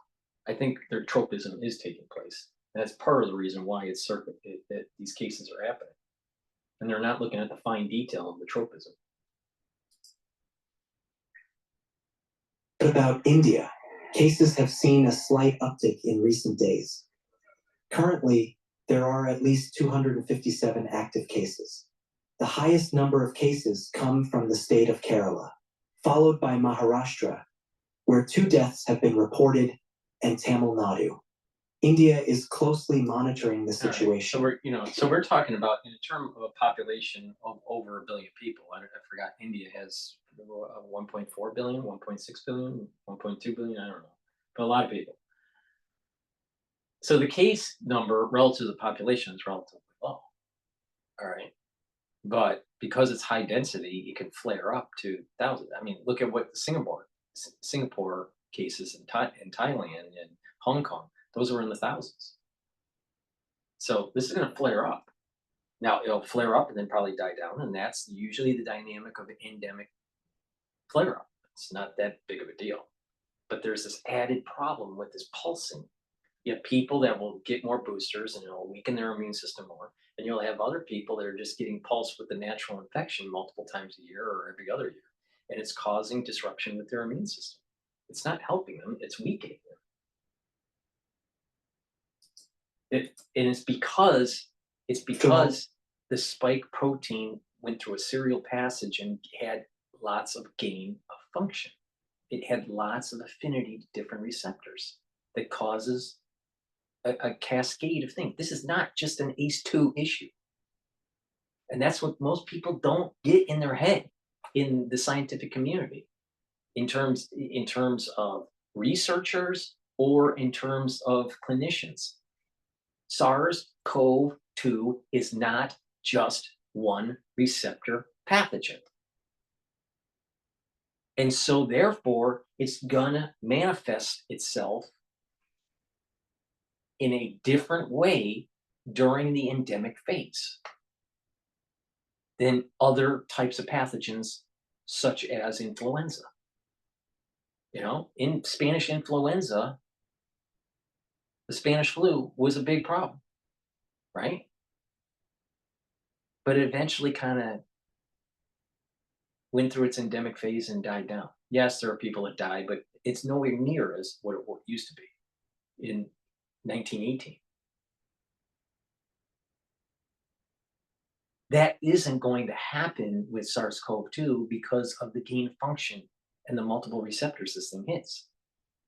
I think their tropism is taking place. And that's part of the reason why it's that these cases are happening. And they're not looking at the fine detail of the tropism. What about India? Cases have seen a slight uptick in recent days. Currently, there are at least 257 active cases. The highest number of cases come from the state of Kerala, followed by Maharashtra, where 2 deaths have been reported, and Tamil Nadu. India is closely monitoring the situation. Right. So we're talking about, in terms of a population of over 1 billion people. I forgot, India has 1.4 billion, 1.6 billion, 1.2 billion, I don't know, but a lot of people. So the case number relative to the population is relatively low. All right. But because it's high density, it can flare up to thousands. I mean, look at what the Singapore cases in Thailand and Hong Kong, those were in the thousands. So this is going to flare up. Now, it'll flare up and then probably die down, and that's usually the dynamic of an endemic flare up. It's not that big of a deal. But there's this added problem with this pulsing. You have people that will get more boosters and it'll weaken their immune system more. And you'll have other people that are just getting pulsed with the natural infection multiple times a year or every other year. And it's causing disruption with their immune system. It's not helping them, it's weakening them. And it's because the spike protein went through a serial passage and had lots of gain of function. It had lots of affinity to different receptors that causes a cascade of things. This is not just an ACE2 issue. And that's what most people don't get in their head in the scientific community, in terms of researchers or in terms of clinicians. SARS-CoV-2 is not just one receptor pathogen. And so therefore, it's gonna manifest itself in a different way during the endemic phase than other types of pathogens, such as influenza. You know, in Spanish influenza, the Spanish flu was a big problem, right? But it eventually kind of went through its endemic phase and died down. Yes, there are people that died, but it's nowhere near as what it used to be in 1918. That isn't going to happen with SARS-CoV-2 because of the gain of function and the multiple receptors this thing hits,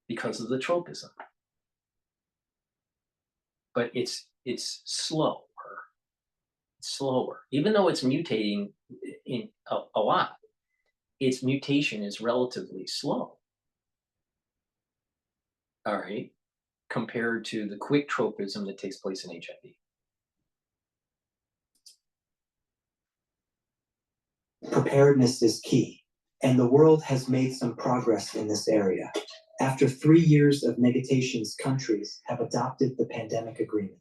because of the tropism. But it's slower. It's slower. Even though it's mutating in a lot, its mutation is relatively slow. All right, compared to the quick tropism that takes place in HIV. Preparedness is key, and the world has made some progress in this area. After 3 years of negotiations, countries have adopted the pandemic agreement.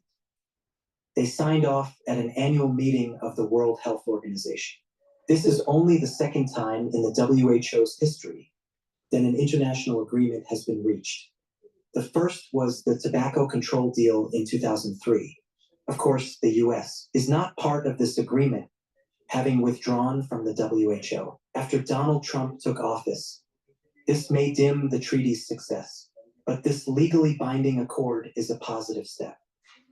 They signed off at an annual meeting of the World Health Organization. This is only the second time in the WHO's history then an international agreement has been reached. The first was the tobacco control deal in 2003. Of course, the US is not part of this agreement, having withdrawn from the WHO after Donald Trump took office. This may dim the treaty's success, but this legally binding accord is a positive step.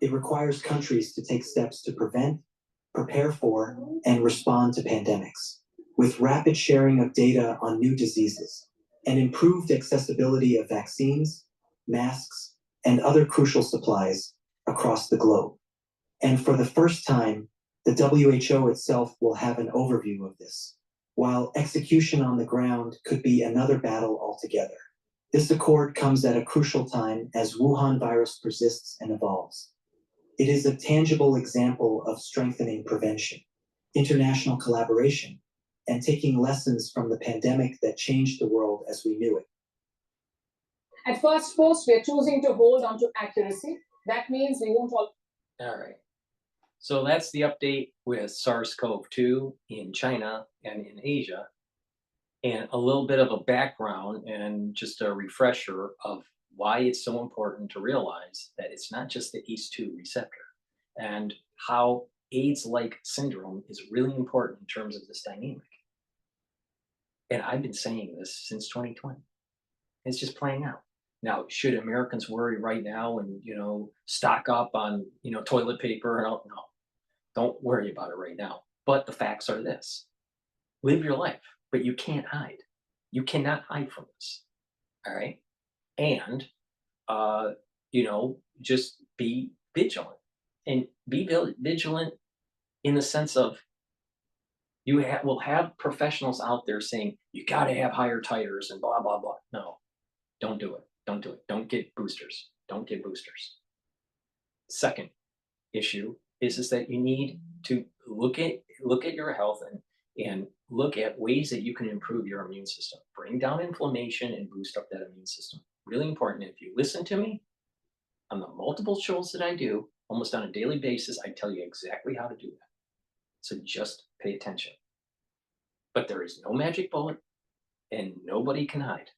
It requires countries to take steps to prevent, prepare for, and respond to pandemics, with rapid sharing of data on new diseases, and improved accessibility of vaccines, masks, and other crucial supplies across the globe. And for the first time, the WHO itself will have an overview of this, while execution on the ground could be another battle altogether. This accord comes at a crucial time as Wuhan virus persists and evolves. It is a tangible example of strengthening prevention, international collaboration, and taking lessons from the pandemic that changed the world as we knew it. At first post, we are choosing to hold on to accuracy. That means we won't all. All right. So that's the update with SARS-CoV-2 in China and in Asia, and a little bit of a background and just a refresher of why it's so important to realize that it's not just the ACE2 receptor, and how AIDS-like syndrome is really important in terms of this dynamic. And I've been saying this since 2020. It's just playing out. Now, should Americans worry right now and, stock up on, toilet paper? No, don't worry about it right now. But the facts are this: live your life, but you can't hide. You cannot hide from this. All right. And, just be vigilant, and be vigilant in the sense of we'll have professionals out there saying, you got to have higher titers and blah, blah, blah. No, don't do it. Don't do it. Don't get boosters. Don't get boosters. Second issue is that you need to look at your health and look at ways that you can improve your immune system, bring down inflammation and boost up that immune system. Really important. If you listen to me on the multiple shows that I do almost on a daily basis, I tell you exactly how to do that. So just pay attention. But there is no magic bullet, and nobody can hide.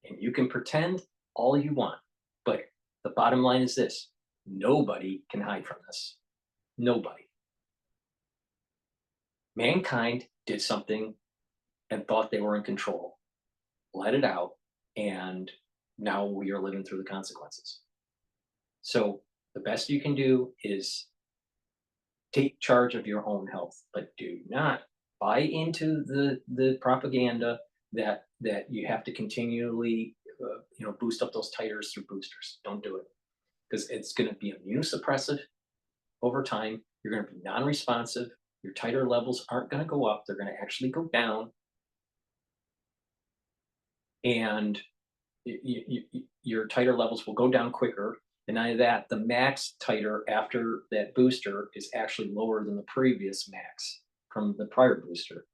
And you can pretend all you want, but the bottom line is this: nobody can hide from this. Nobody. Mankind did something and thought they were in control, let it out, and now we are living through the consequences. So the best you can do is take charge of your own health, but do not buy into the propaganda that you have to continually boost up those titers through boosters. Don't do it, because it's going to be immunosuppressive over time. You're going to be non-responsive. Your titer levels aren't going to go up. They're going to actually go down. And your titer levels will go down quicker. And not only that, the max titer after that booster is actually lower than the previous max from the prior booster.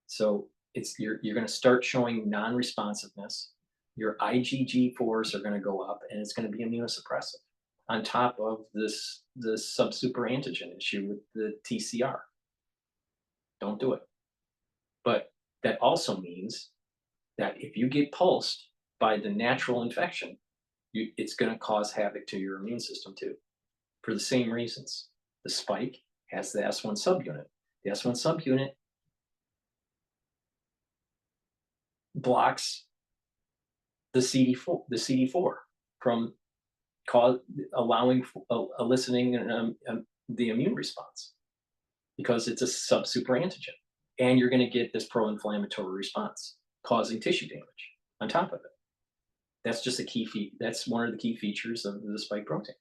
So you're going to start showing non-responsiveness. Your IgG4s are going to go up, and it's going to be immunosuppressive on top of the subsuper antigen issue with the TCR. Don't do it. But that also means that if you get pulsed by the natural infection, it's going to cause havoc to your immune system too, for the same reasons. The spike has the S1 subunit. The S1 subunit blocks the CD4 from eliciting the immune response, because it's a subsuper antigen, and you're going to get this pro-inflammatory response causing tissue damage on top of it. That's just a key that's one of the key features of the spike protein,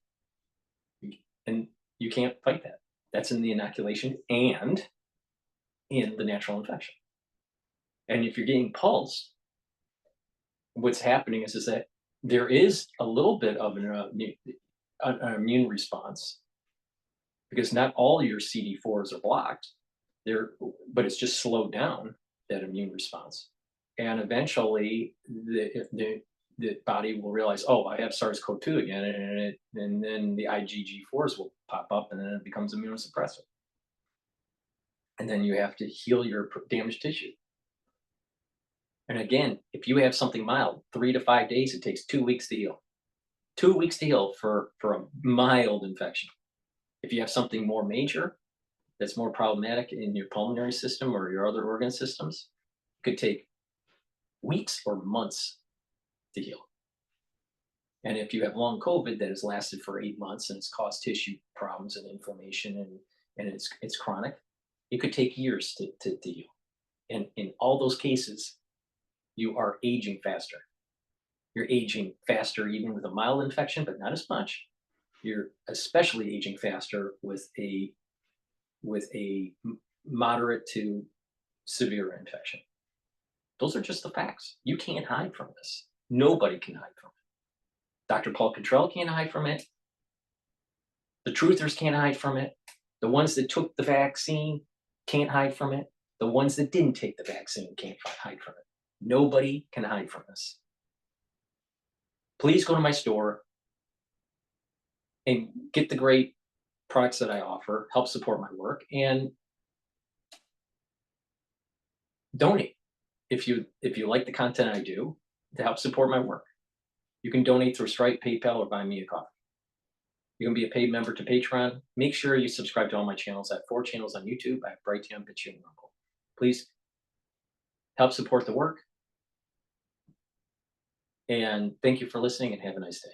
and you can't fight that. That's in the inoculation and in the natural infection. And if you're getting pulsed, what's happening is that there is a little bit of an immune response, because not all your CD4s are blocked, but it's just slowed down that immune response. And eventually the body will realize, oh, I have SARS-CoV-2 again, and then the IgG4s will pop up, and then it becomes immunosuppressive. And then you have to heal your damaged tissue. And again, if you have something mild, 3 to 5 days, it takes 2 weeks to heal. 2 weeks to heal for a mild infection. If you have something more major, that's more problematic in your pulmonary system or your other organ systems, it could take weeks or months to heal. And if you have long COVID that has lasted for 8 months and it's caused tissue problems and inflammation and it's chronic, it could take years to heal. And in all those cases, you are aging faster. You're aging faster even with a mild infection, but not as much. You're especially aging faster with a moderate to severe infection. Those are just the facts. You can't hide from this. Nobody can hide from it. Dr. Paul Cottrell can't hide from it. The truthers can't hide from it. The ones that took the vaccine can't hide from it. The ones that didn't take the vaccine can't hide from it. Nobody can hide from this. Please go to my store and get the great products that I offer, help support my work, and donate if you like the content I do to help support my work. You can donate through Stripe, PayPal, or buy me a coffee. You can be a paid member to Patreon. Make sure you subscribe to all my channels. I have 4 channels on YouTube. I have Brighteon, Bitchute, and Rumble. Please help support the work. And thank you for listening and have a nice day.